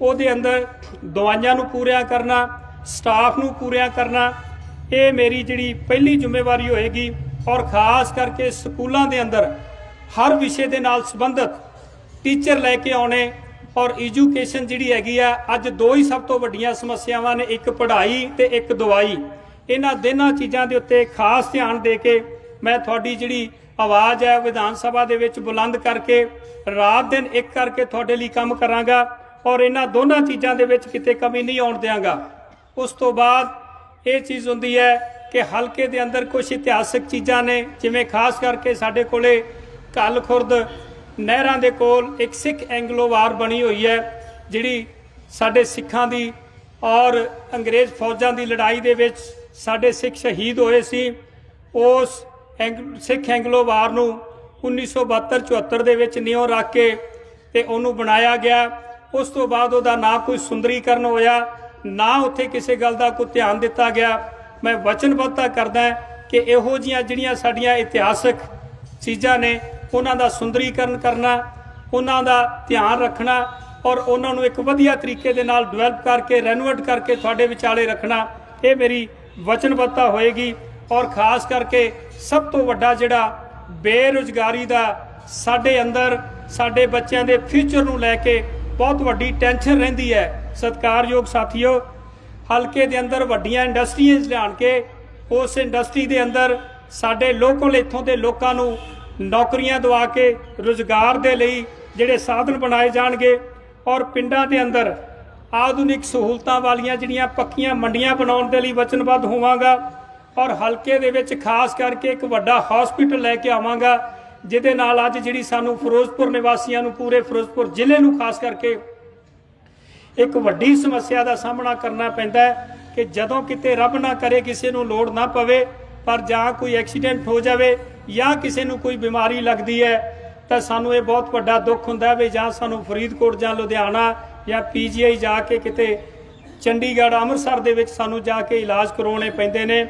ਉਹਦੇ ਅੰਦਰ ਦਵਾਈਆਂ ਨੂੰ ਪੂਰਿਆ ਕਰਨਾ, ਸਟਾਫ ਨੂੰ ਪੂਰਿਆ ਕਰਨਾ, ਇਹ ਮੇਰੀ ਜਿਹੜੀ ਪਹਿਲੀ ਜ਼ਿੰਮੇਵਾਰੀ ਹੋਏਗੀ। ਔਰ ਖਾਸ ਕਰਕੇ ਸਕੂਲਾਂ ਦੇ ਅੰਦਰ ਹਰ ਵਿਸ਼ੇ ਦੇ ਨਾਲ ਸੰਬੰਧਿਤ ਟੀਚਰ ਲੈ ਕੇ ਆਉਣੇ ਔਰ ਐਜੂਕੇਸ਼ਨ ਜਿਹੜੀ ਹੈਗੀ ਆ, ਅੱਜ ਦੋ ਹੀ ਸਭ ਤੋਂ ਵੱਡੀਆਂ ਸਮੱਸਿਆਵਾਂ ਨੇ, ਇੱਕ ਪੜ੍ਹਾਈ ਤੇ ਇੱਕ ਦਵਾਈ। ਇਹਨਾਂ ਦੋਨਾਂ ਚੀਜ਼ਾਂ ਦੇ ਉੱਤੇ ਖਾਸ ਧਿਆਨ ਦੇ ਕੇ ਮੈਂ ਤੁਹਾਡੀ ਜਿਹੜੀ ਆਵਾਜ਼ ਹੈ ਵਿਧਾਨ ਸਭਾ ਦੇ ਵਿੱਚ ਬੁਲੰਦ ਕਰਕੇ ਰਾਤ ਦਿਨ ਇੱਕ ਕਰਕੇ ਤੁਹਾਡੇ ਲਈ ਕੰਮ ਕਰਾਂਗਾ ਔਰ ਇਹਨਾਂ ਦੋਨਾਂ ਚੀਜ਼ਾਂ ਦੇ ਵਿੱਚ ਕਿਤੇ ਕਮੀ ਨਹੀਂ ਆਉਣ ਦਿਆਂਗਾ। ਉਸ ਤੋਂ ਬਾਅਦ ਇਹ ਚੀਜ਼ ਹੁੰਦੀ ਹੈ ਕਿ ਹਲਕੇ ਦੇ ਅੰਦਰ ਕੁਝ ਇਤਿਹਾਸਕ ਚੀਜ਼ਾਂ ਨੇ, ਜਿਵੇਂ ਖਾਸ ਕਰਕੇ ਸਾਡੇ ਕੋਲੇ ਕੱਲ ਖੁਰਦ ਨਹਿਰਾਂ ਦੇ ਕੋਲ ਇੱਕ ਸਿੱਖ ਐਂਗਲੋ ਵਾਰ ਬਣੀ ਹੋਈ ਹੈ, ਜਿਹੜੀ ਸਾਡੇ ਸਿੱਖਾਂ ਦੀ ਔਰ ਅੰਗਰੇਜ਼ ਫੌਜਾਂ ਦੀ ਲੜਾਈ ਦੇ ਵਿੱਚ ਸਾਡੇ ਸਿੱਖ ਸ਼ਹੀਦ ਹੋਏ ਸੀ। ਉਸ ਸਿੱਖ ਐਂਗਲੋ ਵਾਰ ਨੂੰ 1972-74 ਦੇ ਵਿੱਚ ਨਿਉ ਰੱਖ ਕੇ ਤੇ ਉਹਨੂੰ ਬਣਾਇਆ ਗਿਆ। ਉਸ ਤੋਂ ਬਾਅਦ ਉਹਦਾ ਨਾ ਕੋਈ ਸੁੰਦਰੀਕਰਨ ਹੋਇਆ, ਨਾ ਉੱਥੇ ਕਿਸੇ ਗੱਲ ਦਾ ਕੋਈ ਧਿਆਨ ਦਿੱਤਾ ਗਿਆ। ਮੈਂ ਵਚਨਬੱਧਤਾ ਕਰਦਾ ਕਿ ਇਹੋ ਜਿਹੀਆਂ ਜਿਹੜੀਆਂ ਸਾਡੀਆਂ ਇਤਿਹਾਸਕ ਚੀਜ਼ਾਂ ਨੇ ਉਹਨਾਂ ਦਾ ਸੁੰਦਰੀਕਰਨ ਕਰਨਾ, ਉਹਨਾਂ ਦਾ ਧਿਆਨ ਰੱਖਣਾ ਔਰ ਉਹਨਾਂ ਨੂੰ ਇੱਕ ਵਧੀਆ ਤਰੀਕੇ ਦੇ ਨਾਲ ਡਿਵੈਲਪ ਕਰਕੇ ਰੈਨੋਵੇਟ ਕਰਕੇ ਤੁਹਾਡੇ ਵਿਚਾਲੇ ਰੱਖਣਾ, ਇਹ ਮੇਰੀ ਵਚਨਬੱਧਤਾ ਹੋਏਗੀ। ਔਰ ਖਾਸ ਕਰਕੇ ਸਭ ਤੋਂ ਵੱਡਾ ਜਿਹੜਾ ਬੇਰੁਜ਼ਗਾਰੀ ਦਾ ਸਾਡੇ ਅੰਦਰ ਸਾਡੇ ਬੱਚਿਆਂ ਦੇ ਫਿਊਚਰ ਨੂੰ ਲੈ ਕੇ ਬਹੁਤ ਵੱਡੀ ਟੈਨਸ਼ਨ ਰਹਿੰਦੀ ਹੈ। ਸਤਿਕਾਰਯੋਗ ਸਾਥੀਓ, ਹਲਕੇ ਦੇ ਅੰਦਰ ਵੱਡੀਆਂ ਇੰਡਸਟਰੀਜ਼ ਲਿਆਣ ਕੇ ਉਸ ਇੰਡਸਟਰੀ ਦੇ ਅੰਦਰ ਸਾਡੇ ਲੋਕਲ ਇੱਥੋਂ ਦੇ ਲੋਕਾਂ ਨੂੰ ਨੌਕਰੀਆਂ ਦਵਾ ਕੇ ਰੁਜ਼ਗਾਰ ਦੇ ਲਈ ਜਿਹੜੇ ਸਾਧਨ ਬਣਾਏ ਜਾਣਗੇ ਔਰ ਪਿੰਡਾਂ ਦੇ ਅੰਦਰ ਆਧੁਨਿਕ ਸਹੂਲਤਾਂ ਵਾਲੀਆਂ ਜਿਹੜੀਆਂ ਪੱਕੀਆਂ ਮੰਡੀਆਂ ਬਣਾਉਣ ਦੇ ਲਈ ਵਚਨਬੱਧ ਹੋਵਾਂਗਾ ਔਰ ਹਲਕੇ ਦੇ ਵਿੱਚ ਖਾਸ ਕਰਕੇ ਇੱਕ ਵੱਡਾ ਹਸਪੀਟਲ ਲੈ ਕੇ ਆਵਾਂਗਾ, ਜਿਹਦੇ ਨਾਲ ਅੱਜ ਜਿਹੜੀ ਸਾਨੂੰ ਫਿਰੋਜ਼ਪੁਰ ਨਿਵਾਸੀਆਂ ਨੂੰ, ਪੂਰੇ ਫਿਰੋਜ਼ਪੁਰ ਜ਼ਿਲ੍ਹੇ ਨੂੰ ਖਾਸ ਕਰਕੇ ਇੱਕ ਵੱਡੀ ਸਮੱਸਿਆ ਦਾ ਸਾਹਮਣਾ ਕਰਨਾ ਪੈਂਦਾ ਹੈ ਕਿ ਜਦੋਂ ਕਿਤੇ ਰੱਬ ਨਾ ਕਰੇ ਕਿਸੇ ਨੂੰ ਲੋੜ ਨਾ ਪਵੇ, ਪਰ ਜਾਂ ਕੋਈ ਐਕਸੀਡੈਂਟ ਹੋ ਜਾਵੇ ਜਾਂ ਕਿਸੇ ਨੂੰ ਕੋਈ ਬਿਮਾਰੀ ਲੱਗਦੀ ਹੈ ਤਾਂ ਸਾਨੂੰ ਇਹ ਬਹੁਤ ਵੱਡਾ ਦੁੱਖ ਹੁੰਦਾ ਵੀ ਜਾਂ ਸਾਨੂੰ ਫਰੀਦਕੋਟ ਜਾਂ ਲੁਧਿਆਣਾ ਜਾਂ PGI ਜਾ ਕੇ ਕਿਤੇ ਚੰਡੀਗੜ੍ਹ ਅੰਮ੍ਰਿਤਸਰ ਦੇ ਵਿੱਚ ਸਾਨੂੰ ਜਾ ਕੇ ਇਲਾਜ ਕਰਵਾਉਣੇ ਪੈਂਦੇ ਨੇ।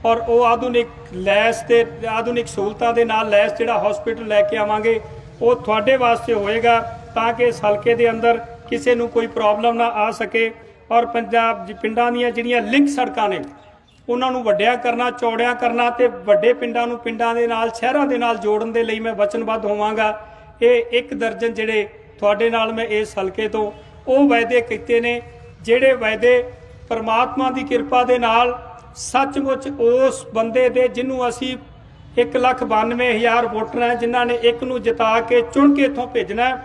ਔਰ ਉਹ ਆਧੁਨਿਕ ਲੈਸ ਤੇ ਆਧੁਨਿਕ ਸਹੂਲਤਾਂ ਦੇ ਨਾਲ ਲੈਸ ਜਿਹੜਾ ਹਸਪੀਟਲ ਲੈ ਕੇ ਆਵਾਂਗੇ ਉਹ ਤੁਹਾਡੇ ਵਾਸਤੇ ਹੋਏਗਾ, ਤਾਂ ਕਿ ਇਸ ਹਲਕੇ ਦੇ ਅੰਦਰ ਕਿਸੇ ਨੂੰ ਕੋਈ ਪ੍ਰੋਬਲਮ ਨਾ ਆ ਸਕੇ। ਔਰ ਪੰਜਾਬ ਪਿੰਡਾਂ ਦੀਆਂ ਜਿਹੜੀਆਂ ਲਿੰਕ ਸੜਕਾਂ ਨੇ ਉਹਨਾਂ ਨੂੰ ਵੱਡਿਆ ਕਰਨਾ, ਚੌੜਿਆਂ ਕਰਨਾ ਤੇ ਵੱਡੇ ਪਿੰਡਾਂ ਨੂੰ ਪਿੰਡਾਂ ਦੇ ਨਾਲ ਸ਼ਹਿਰਾਂ ਦੇ ਨਾਲ ਜੋੜਨ ਦੇ ਲਈ ਮੈਂ ਵਚਨਬੱਧ ਹੋਵਾਂਗਾ। ਇਹ 1 ਦਰਜਨ ਜਿਹੜੇ ਤੁਹਾਡੇ ਨਾਲ ਮੈਂ ਇਸ ਹਲਕੇ ਤੋਂ ਉਹ ਵਾਅਦੇ ਕੀਤੇ ਨੇ, ਜਿਹੜੇ ਵਾਅਦੇ ਪਰਮਾਤਮਾ ਦੀ ਕਿਰਪਾ ਦੇ ਨਾਲ ਸੱਚਮੁੱਚ ਉਸ ਬੰਦੇ ਦੇ ਜਿਹਨੂੰ ਅਸੀਂ 1,92,000 ਵੋਟਰ ਹੈ ਜਿਨ੍ਹਾਂ ਨੇ ਇੱਕ ਨੂੰ ਜਿਤਾ ਕੇ ਚੁਣ ਕੇ ਇੱਥੋਂ ਭੇਜਣਾ,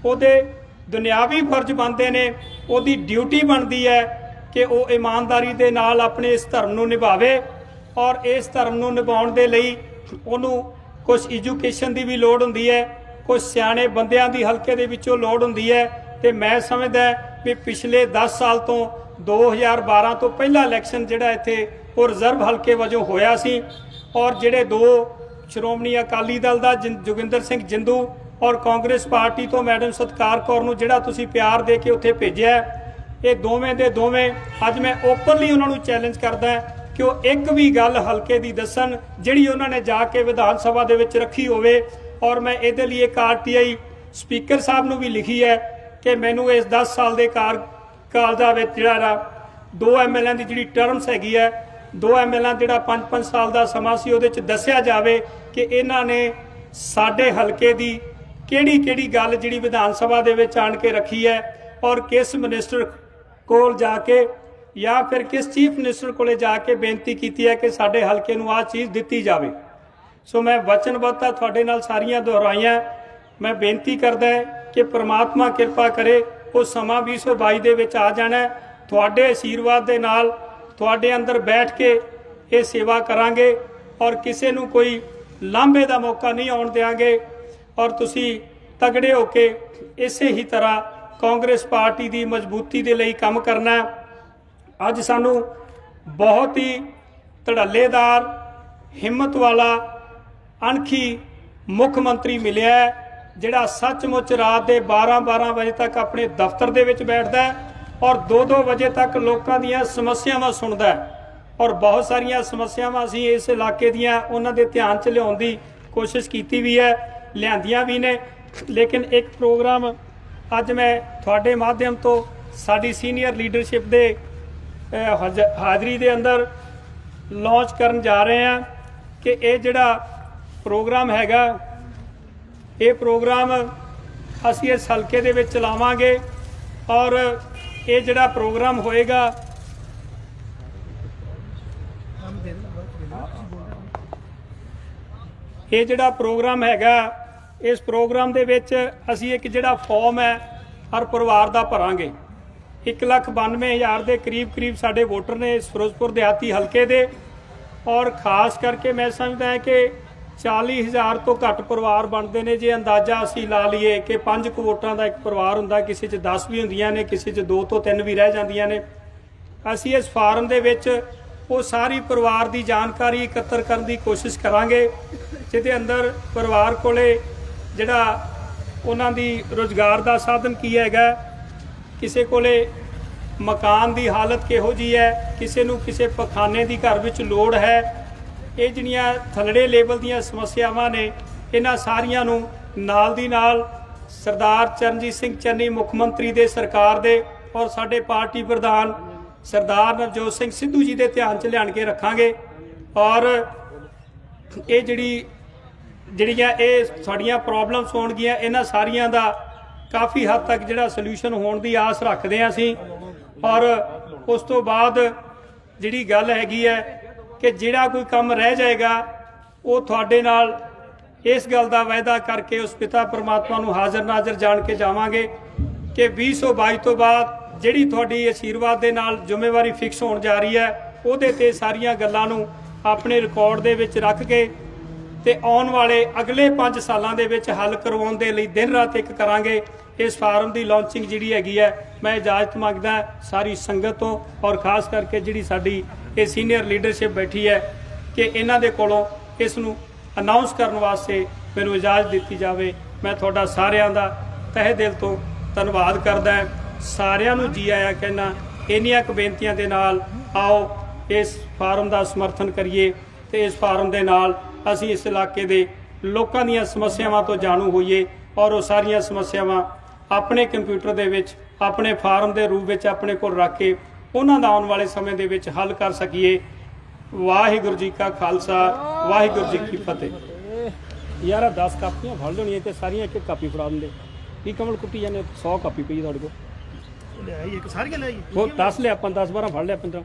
ਉਹਦੇ ਦੁਨਿਆਵੀ ਫਰਜ਼ ਬਣਦੇ ਨੇ, ਉਹਦੀ ਡਿਊਟੀ ਬਣਦੀ ਹੈ ਕਿ ਉਹ ਇਮਾਨਦਾਰੀ ਦੇ ਨਾਲ ਆਪਣੇ ਇਸ ਧਰਮ ਨੂੰ ਨਿਭਾਵੇ ਔਰ ਇਸ ਧਰਮ ਨੂੰ ਨਿਭਾਉਣ ਦੇ ਲਈ ਉਹਨੂੰ ਕੁਝ ਐਜੂਕੇਸ਼ਨ ਦੀ ਵੀ ਲੋੜ ਹੁੰਦੀ ਹੈ, ਕੁਝ ਸਿਆਣੇ ਬੰਦਿਆਂ ਦੀ ਹਲਕੇ ਦੇ ਵਿੱਚੋਂ ਲੋੜ ਹੁੰਦੀ ਹੈ। ਤੇ ਮੈਂ ਸਮਝਦਾ ਵੀ ਪਿਛਲੇ 10 ਸਾਲ ਤੋਂ 2012 ਤੋਂ ਪਹਿਲਾ ਇਲੈਕਸ਼ਨ ਜਿਹੜਾ ਇੱਥੇ ਉਹ ਰਿਜ਼ਰਵ ਹਲਕੇ ਵਜੋਂ ਹੋਇਆ ਸੀ ਔਰ ਜਿਹੜੇ 2 ਸ਼੍ਰੋਮਣੀ ਅਕਾਲੀ ਦਲ ਦਾ ਜੋਗਿੰਦਰ ਸਿੰਘ ਜਿੰਦੂ ਔਰ ਕਾਂਗਰਸ ਪਾਰਟੀ ਤੋਂ ਮੈਡਮ ਸਤਕਾਰ ਕੌਰ ਨੂੰ ਜਿਹੜਾ ਤੁਸੀਂ ਪਿਆਰ ਦੇ ਕੇ ਉੱਥੇ ਭੇਜਿਆ, ਇਹ ਦੋਵੇਂ ਦੇ ਦੋਵੇਂ ਅੱਜ ਮੈਂ ਓਪਨਲੀ ਉਹਨਾਂ ਨੂੰ ਚੈਲੰਜ ਕਰਦਾ ਕਿ ਉਹ ਇੱਕ ਵੀ ਗੱਲ ਹਲਕੇ ਦੀ ਦੱਸਣ ਜਿਹੜੀ ਉਹਨਾਂ ਨੇ ਜਾ ਕੇ ਵਿਧਾਨ ਸਭਾ ਦੇ ਵਿੱਚ ਰੱਖੀ ਹੋਵੇ। ਔਰ ਮੈਂ ਇਹਦੇ ਲਈ ਇੱਕ RTI ਸਪੀਕਰ ਸਾਹਿਬ ਨੂੰ ਵੀ ਲਿਖੀ ਹੈ ਕਿ ਮੈਨੂੰ ਇਸ 10 ਸਾਲ ਦੇ ਕਾਲ ਦਾ ਵਿੱਚ ਜਿਹੜਾ 2 MLA ਦੀ ਜਿਹੜੀ ਟਰਮਸ ਹੈਗੀ ਹੈ, 2 MLA ਜਿਹੜਾ 5-5 ਸਾਲ ਦਾ ਸਮਾਂ ਸੀ, ਉਹਦੇ 'ਚ ਦੱਸਿਆ ਜਾਵੇ ਕਿ ਇਹਨਾਂ ਨੇ ਸਾਡੇ ਹਲਕੇ ਦੀ ਕਿਹੜੀ ਗੱਲ ਜਿਹੜੀ ਵਿਧਾਨ ਸਭਾ ਦੇ ਵਿੱਚ ਆਣ ਕੇ ਰੱਖੀ ਹੈ ਔਰ ਕਿਸ ਮਿਨਿਸਟਰ ਕੋਲ ਜਾ ਕੇ ਜਾਂ ਫਿਰ ਕਿਸ ਚੀਫ ਮਿਨਿਸਟਰ ਕੋਲੇ ਜਾ ਕੇ ਬੇਨਤੀ ਕੀਤੀ ਹੈ ਕਿ ਸਾਡੇ ਹਲਕੇ ਨੂੰ ਆਹ ਚੀਜ਼ ਦਿੱਤੀ ਜਾਵੇ। ਸੋ ਮੈਂ ਵਚਨਬੱਧਤਾ ਤੁਹਾਡੇ ਨਾਲ ਸਾਰੀਆਂ ਦੁਹਰਾਈਆਂ। ਮੈਂ ਬੇਨਤੀ ਕਰਦਾ ਕਿ ਪ੍ਰਮਾਤਮਾ ਕਿਰਪਾ ਕਰੇ ਉਹ ਸਮਾਂ 2022 ਦੇ ਵਿੱਚ ਆ ਜਾਣਾ, ਤੁਹਾਡੇ ਅਸ਼ੀਰਵਾਦ ਦੇ ਨਾਲ ਤੁਹਾਡੇ ਅੰਦਰ ਬੈਠ ਕੇ ਇਹ ਸੇਵਾ ਕਰਾਂਗੇ ਔਰ ਕਿਸੇ ਨੂੰ ਕੋਈ ਲਾਂਭੇ ਦਾ ਮੌਕਾ ਨਹੀਂ ਆਉਣ ਦੇਵਾਂਗੇ ਔਰ ਤੁਸੀਂ ਤਗੜੇ ਹੋ ਕੇ ਇਸੇ ਹੀ ਤਰ੍ਹਾਂ ਕਾਂਗਰਸ ਪਾਰਟੀ ਦੀ ਮਜ਼ਬੂਤੀ ਦੇ ਲਈ ਕੰਮ ਕਰਨਾ। ਅੱਜ ਸਾਨੂੰ ਬਹੁਤ ਹੀ ਧੜੱਲੇਦਾਰ, ਹਿੰਮਤ ਵਾਲਾ, ਅਣਖੀ ਮੁੱਖ ਮੰਤਰੀ ਮਿਲਿਆ ਹੈ, ਜਿਹੜਾ ਸੱਚਮੁੱਚ ਰਾਤ ਦੇ 12-12 ਵਜੇ ਤੱਕ ਆਪਣੇ ਦਫ਼ਤਰ ਦੇ ਵਿੱਚ ਬੈਠਦਾ ਹੈ ਔਰ 2-2 ਵਜੇ ਤੱਕ ਲੋਕਾਂ ਦੀਆਂ ਸਮੱਸਿਆਵਾਂ ਸੁਣਦਾ ਹੈ। ਔਰ ਬਹੁਤ ਸਾਰੀਆਂ ਸਮੱਸਿਆਵਾਂ ਅਸੀਂ ਇਸ ਇਲਾਕੇ ਦੀਆਂ ਉਹਨਾਂ ਦੇ ਧਿਆਨ 'ਚ ਲਿਆਉਣ ਦੀ ਕੋਸ਼ਿਸ਼ ਕੀਤੀ ਵੀ ਹੈ, ਲਿਆਂਦੀਆਂ ਵੀ ਨੇ। ਲੇਕਿਨ ਇੱਕ ਪ੍ਰੋਗਰਾਮ ਅੱਜ ਮੈਂ ਤੁਹਾਡੇ ਮਾਧਿਅਮ ਤੋਂ ਸਾਡੀ ਸੀਨੀਅਰ ਲੀਡਰਸ਼ਿਪ ਦੇ ਹਾਜ਼ਰੀ ਦੇ ਅੰਦਰ ਲਾਂਚ ਕਰਨ ਜਾ ਰਹੇ ਹਾਂ ਕਿ ਇਹ ਜਿਹੜਾ ਪ੍ਰੋਗਰਾਮ ਹੈਗਾ, ਇਹ ਪ੍ਰੋਗਰਾਮ ਅਸੀਂ ਇਸ ਹਲਕੇ ਦੇ ਵਿੱਚ ਚਲਾਵਾਂਗੇ ਔਰ ਇਹ ਜਿਹੜਾ ਪ੍ਰੋਗਰਾਮ ਹੋਏਗਾ ਇਹ ਜਿਹੜਾ ਪ੍ਰੋਗਰਾਮ ਹੈਗਾ, ਇਸ ਪ੍ਰੋਗਰਾਮ ਦੇ ਵਿੱਚ ਅਸੀਂ ਇੱਕ ਜਿਹੜਾ ਫਾਰਮ ਹੈ ਹਰ ਪਰਿਵਾਰ ਦਾ ਭਰਾਂਗੇ। 1,92,000 ਦੇ ਕਰੀਬ ਸਾਡੇ ਵੋਟਰ ਨੇ ਇਸ ਫਿਰੋਜ਼ਪੁਰ ਦਿਹਾਤੀ ਹਲਕੇ ਦੇ ਔਰ ਖਾਸ ਕਰਕੇ ਮੈਂ ਸਮਝਦਾ ਹਾਂ ਕਿ 40,000 ਤੋਂ ਘੱਟ ਪਰਿਵਾਰ ਬਣਦੇ ਨੇ। ਜੇ ਅੰਦਾਜ਼ਾ ਅਸੀਂ ਲਾ ਲਈਏ ਕਿ 5 ਕੁ ਵੋਟਾਂ ਦਾ ਇੱਕ ਪਰਿਵਾਰ ਹੁੰਦਾ, ਕਿਸੇ 'ਚ 10 ਵੀ ਹੁੰਦੀਆਂ ਨੇ, ਕਿਸੇ 'ਚ 2 ਤੋਂ 3 ਵੀ ਰਹਿ ਜਾਂਦੀਆਂ ਨੇ। ਅਸੀਂ ਇਸ ਫਾਰਮ ਦੇ ਵਿੱਚ ਉਹ ਸਾਰੀ ਪਰਿਵਾਰ ਦੀ ਜਾਣਕਾਰੀ ਇਕੱਤਰ ਕਰਨ ਦੀ ਕੋਸ਼ਿਸ਼ ਕਰਾਂਗੇ, ਜਿਹਦੇ ਅੰਦਰ ਪਰਿਵਾਰ ਕੋਲੇ ਜਿਹੜਾ ਉਹਨਾਂ ਦੀ ਰੁਜ਼ਗਾਰ ਦਾ ਸਾਧਨ ਕੀ ਹੈਗਾ, ਕਿਸੇ ਕੋਲੇ ਮਕਾਨ ਦੀ ਹਾਲਤ ਕਿਹੋ ਜਿਹੀ ਹੈ, ਕਿਸੇ ਨੂੰ ਕਿਸੇ ਪਖਾਨੇ ਦੀ ਘਰ ਵਿੱਚ ਲੋੜ ਹੈ। ਇਹ ਜਿਹੜੀਆਂ ਥੱਲੜੇ ਲੈਵਲ ਦੀਆਂ ਸਮੱਸਿਆਵਾਂ ਨੇ, ਇਹਨਾਂ ਸਾਰੀਆਂ ਨੂੰ ਨਾਲ ਦੀ ਨਾਲ ਸਰਦਾਰ ਚਰਨਜੀਤ ਸਿੰਘ ਚੰਨੀ ਮੁੱਖ ਮੰਤਰੀ ਦੇ ਸਰਕਾਰ ਦੇ ਔਰ ਸਾਡੇ ਪਾਰਟੀ ਪ੍ਰਧਾਨ ਸਰਦਾਰ ਨਵਜੋਤ ਸਿੰਘ ਸਿੱਧੂ ਜੀ ਦੇ ਧਿਆਨ 'ਚ ਲਿਆਣ ਕੇ ਰੱਖਾਂਗੇ ਔਰ ਇਹ ਜਿਹੜੀਆਂ ਇਹ ਸਾਡੀਆਂ ਪ੍ਰੋਬਲਮਸ ਹੋਣਗੀਆਂ, ਇਹਨਾਂ ਸਾਰੀਆਂ ਦਾ ਕਾਫੀ ਹੱਦ ਤੱਕ ਜਿਹੜਾ ਸੋਲੂਸ਼ਨ ਹੋਣ ਦੀ ਆਸ ਰੱਖਦੇ ਹਾਂ ਅਸੀਂ। ਔਰ ਉਸ ਤੋਂ ਬਾਅਦ ਜਿਹੜੀ ਗੱਲ ਹੈਗੀ ਹੈ ਕਿ ਜਿਹੜਾ ਕੋਈ ਕੰਮ ਰਹਿ ਜਾਏਗਾ ਉਹ ਤੁਹਾਡੇ ਨਾਲ ਇਸ ਗੱਲ ਦਾ ਵਾਅਦਾ ਕਰਕੇ ਉਸ ਪਿਤਾ ਪਰਮਾਤਮਾ ਨੂੰ ਹਾਜ਼ਰ ਨਾਜ਼ਰ ਜਾਣ ਕੇ ਜਾਵਾਂਗੇ ਕਿ 2022 ਤੋਂ ਬਾਅਦ ਜਿਹੜੀ ਤੁਹਾਡੀ ਆਸ਼ੀਰਵਾਦ ਦੇ ਨਾਲ ਜ਼ਿੰਮੇਵਾਰੀ ਫਿਕਸ ਹੋਣ ਜਾ ਰਹੀ ਹੈ, ਉਹਦੇ ਤੇ ਸਾਰੀਆਂ ਗੱਲਾਂ ਨੂੰ ਆਪਣੇ ਰਿਕਾਰਡ ਦੇ ਵਿੱਚ ਰੱਖ ਕੇ ਤੇ ਆਉਣ ਵਾਲੇ ਅਗਲੇ 5 ਸਾਲਾਂ ਦੇ ਵਿੱਚ ਹੱਲ ਕਰਵਾਉਣ ਦੇ ਲਈ ਦਿਨ ਰਾਤ ਇੱਕ ਕਰਾਂਗੇ। ਇਸ ਫਾਰਮ ਦੀ ਲਾਂਚਿੰਗ ਜਿਹੜੀ ਹੈਗੀ ਹੈ, ਮੈਂ ਇਜਾਜ਼ਤ ਮੰਗਦਾ ਸਾਰੀ ਸੰਗਤ ਤੋਂ ਔਰ ਖਾਸ ਕਰਕੇ ਜਿਹੜੀ ਸਾਡੀ ਇਹ ਸੀਨੀਅਰ ਲੀਡਰਸ਼ਿਪ ਬੈਠੀ ਹੈ ਕਿ ਇਹਨਾਂ ਦੇ ਕੋਲੋਂ ਇਸ ਨੂੰ ਅਨਾਉਂਸ ਕਰਨ ਵਾਸਤੇ ਮੈਨੂੰ ਇਜਾਜ਼ਤ ਦਿੱਤੀ ਜਾਵੇ। ਮੈਂ ਤੁਹਾਡਾ ਸਾਰਿਆਂ ਦਾ ਤਹਿ ਦਿਲ ਤੋਂ ਧੰਨਵਾਦ ਕਰਦਾ। ਸਾਰਿਆਂ ਨੂੰ ਜੀ ਆਇਆਂ ਕਹਿਣਾ। ਇੰਨੀਆਂ ਕੁ ਬੇਨਤੀਆਂ ਦੇ ਨਾਲ ਆਓ ਇਸ ਫਾਰਮ ਦਾ ਸਮਰਥਨ ਕਰੀਏ ਤੇ ਇਸ ਫਾਰਮ ਦੇ ਨਾਲ ਅਸੀਂ ਇਸ ਇਲਾਕੇ ਦੇ ਲੋਕਾਂ ਦੀਆਂ ਸਮੱਸਿਆਵਾਂ ਤੋਂ ਜਾਣੂ ਹੋਈਏ ਔਰ ਉਹ ਸਾਰੀਆਂ ਸਮੱਸਿਆਵਾਂ ਆਪਣੇ ਕੰਪਿਊਟਰ ਦੇ ਵਿੱਚ ਆਪਣੇ ਫਾਰਮ ਦੇ ਰੂਪ ਵਿੱਚ ਆਪਣੇ ਕੋਲ ਰੱਖ ਕੇ ਉਹਨਾਂ ਦਾ ਆਉਣ ਵਾਲੇ ਸਮੇਂ ਦੇ ਵਿੱਚ ਹੱਲ ਕਰ ਸਕੀਏ। ਵਾਹਿਗੁਰੂ ਜੀ ਕਾ ਖਾਲਸਾ, ਵਾਹਿਗੁਰੂ ਜੀ ਕੀ ਫਤਿਹ। ਯਾਰ 10 ਕਾਪੀਆਂ ਫੜ ਲੈਣੀਆਂ ਤੇ ਸਾਰੀਆਂ ਇੱਕ ਕਾਪੀ ਫੜਾ ਦਿੰਦੇ। ਕੀ ਕਮਲ ਕੁੱਟੀ ਜਾਂਦੇ? 100 ਕਾਪੀ ਪਈ ਤੁਹਾਡੇ ਕੋਲ, ਸਾਰੀਆਂ ਲੈ ਆਈ। ਉਹ 10 ਲਿਆ, 10-12 ਫੜ ਲਿਆ 15।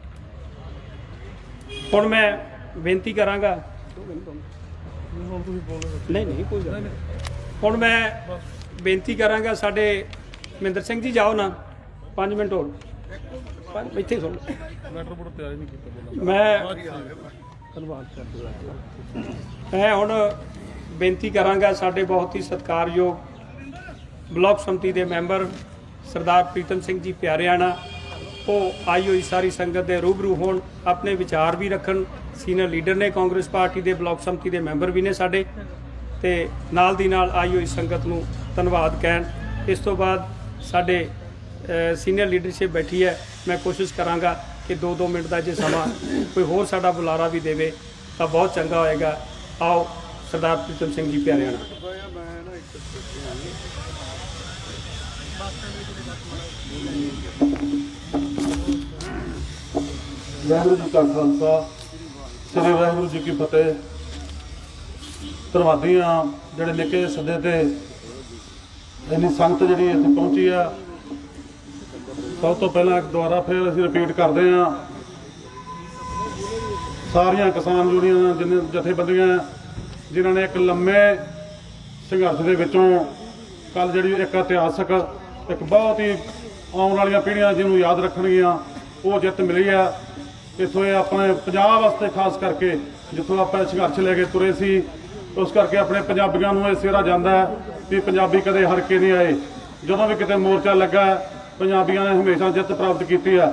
ਹੁਣ ਮੈਂ ਬੇਨਤੀ ਕਰਾਂਗਾ, ਨਹੀਂ ਕੋਈ ਗੱਲ ਨਹੀਂ। ਹੁਣ ਮੈਂ ਬੇਨਤੀ ਕਰਾਂਗਾ ਸਾਡੇ ਮਹਿੰਦਰ ਸਿੰਘ ਜੀ, ਜਾਓ ਨਾ 5 ਮਿੰਟ ਹੋਰ ਇੱਥੇ ਸੁਣ। ਮੈਂ ਹੁਣ ਬੇਨਤੀ ਕਰਾਂਗਾ ਸਾਡੇ ਬਹੁਤ ਹੀ ਸਤਿਕਾਰਯੋਗ ਬਲਾਕ ਸਮਿਤੀ ਦੇ ਮੈਂਬਰ ਸਰਦਾਰ ਪ੍ਰੀਤਮ ਸਿੰਘ ਜੀ ਪਿਆਰਿਆਣਾ, ਉਹ ਆਈ ਹੋਈ ਸਾਰੀ ਸੰਗਤ ਦੇ ਰੂਬਰੂ ਹੋਣ, ਆਪਣੇ ਵਿਚਾਰ ਵੀ ਰੱਖਣ। ਸੀਨੀਅਰ ਲੀਡਰ ਨੇ ਕਾਂਗਰਸ ਪਾਰਟੀ ਦੇ, ਬਲਾਕ ਸਮਿਤੀ ਦੇ ਮੈਂਬਰ ਵੀ ਨੇ ਸਾਡੇ, ਤੇ ਨਾਲ ਦੀ ਨਾਲ ਆਈ ਹੋਈ ਸੰਗਤ ਨੂੰ ਧੰਨਵਾਦ ਕਹਿਣ। ਇਸ ਤੋਂ ਬਾਅਦ ਸਾਡੇ ਸੀਨੀਅਰ ਲੀਡਰਸ਼ਿਪ ਬੈਠੀ ਹੈ, ਮੈਂ ਕੋਸ਼ਿਸ਼ ਕਰਾਂਗਾ ਕਿ 2-2 ਮਿੰਟ ਦਾ ਜੇ ਸਮਾਂ ਕੋਈ ਹੋਰ ਸਾਡਾ ਬੁਲਾਰਾ ਵੀ ਦੇਵੇ ਤਾਂ ਬਹੁਤ ਚੰਗਾ ਹੋਏਗਾ। ਆਓ ਸਰਦਾਰ ਪ੍ਰੀਤਮ ਸਿੰਘ ਜੀ ਪਿਆਰਿਆਣਾ। ਵਾਹਿਗੁਰੂ ਜੀ ਕਾ ਖਾਲਸਾ, ਸ੍ਰੀ ਵਾਹਿਗੁਰੂ ਜੀ ਕੀ ਫਤਿਹ। ਧੰਨਵਾਦੀਆਂ ਜਿਹੜੇ ਨਿੱਕੇ ਸੱਦੇ ਤੇ ਇੰਨੀ ਸੰਗਤ ਜਿਹੜੀ ਇੱਥੇ ਪਹੁੰਚੀ ਆ, ਸਭ ਤੋਂ ਪਹਿਲਾਂ ਇੱਕ ਦੁਬਾਰਾ ਫਿਰ ਅਸੀਂ ਰਿਪੀਟ ਕਰਦੇ ਹਾਂ, ਸਾਰੀਆਂ ਕਿਸਾਨ ਯੂਨੀਅਨਾਂ ਜਿੰਨੇ ਜਥੇਬੰਦੀਆਂ ਜਿਨ੍ਹਾਂ ਨੇ ਇੱਕ ਲੰਮੇ ਸੰਘਰਸ਼ ਦੇ ਵਿੱਚੋਂ ਕੱਲ ਜਿਹੜੀ ਇੱਕ ਇਤਿਹਾਸਕ, ਇੱਕ ਬਹੁਤ ਹੀ ਆਉਣ ਵਾਲੀਆਂ ਪੀੜ੍ਹੀਆਂ ਜਿਹਨੂੰ ਯਾਦ ਰੱਖਣਗੀਆਂ, ਉਹ ਜਿੱਤ ਮਿਲੀ ਆ। ਇੱਥੋਂ ਇਹ ਆਪਣੇ ਪੰਜਾਬ ਵਾਸਤੇ ਖਾਸ ਕਰਕੇ ਜਿੱਥੋਂ ਆਪਾਂ ਸੰਘਰਸ਼ ਲੈ ਕੇ ਤੁਰੇ ਸੀ, ਉਸ ਕਰਕੇ ਆਪਣੇ ਪੰਜਾਬੀਆਂ ਨੂੰ ਇਹ ਸਿਹਰਾ ਜਾਂਦਾ ਵੀ ਪੰਜਾਬੀ ਕਦੇ ਹਾਰ ਕੇ ਨਹੀਂ ਆਏ। ਜਦੋਂ ਵੀ ਕਿਤੇ ਮੋਰਚਾ ਲੱਗਾ, ਪੰਜਾਬੀਆਂ ਨੇ ਹਮੇਸ਼ਾ ਜਿੱਤ ਪ੍ਰਾਪਤ ਕੀਤੀ ਆ।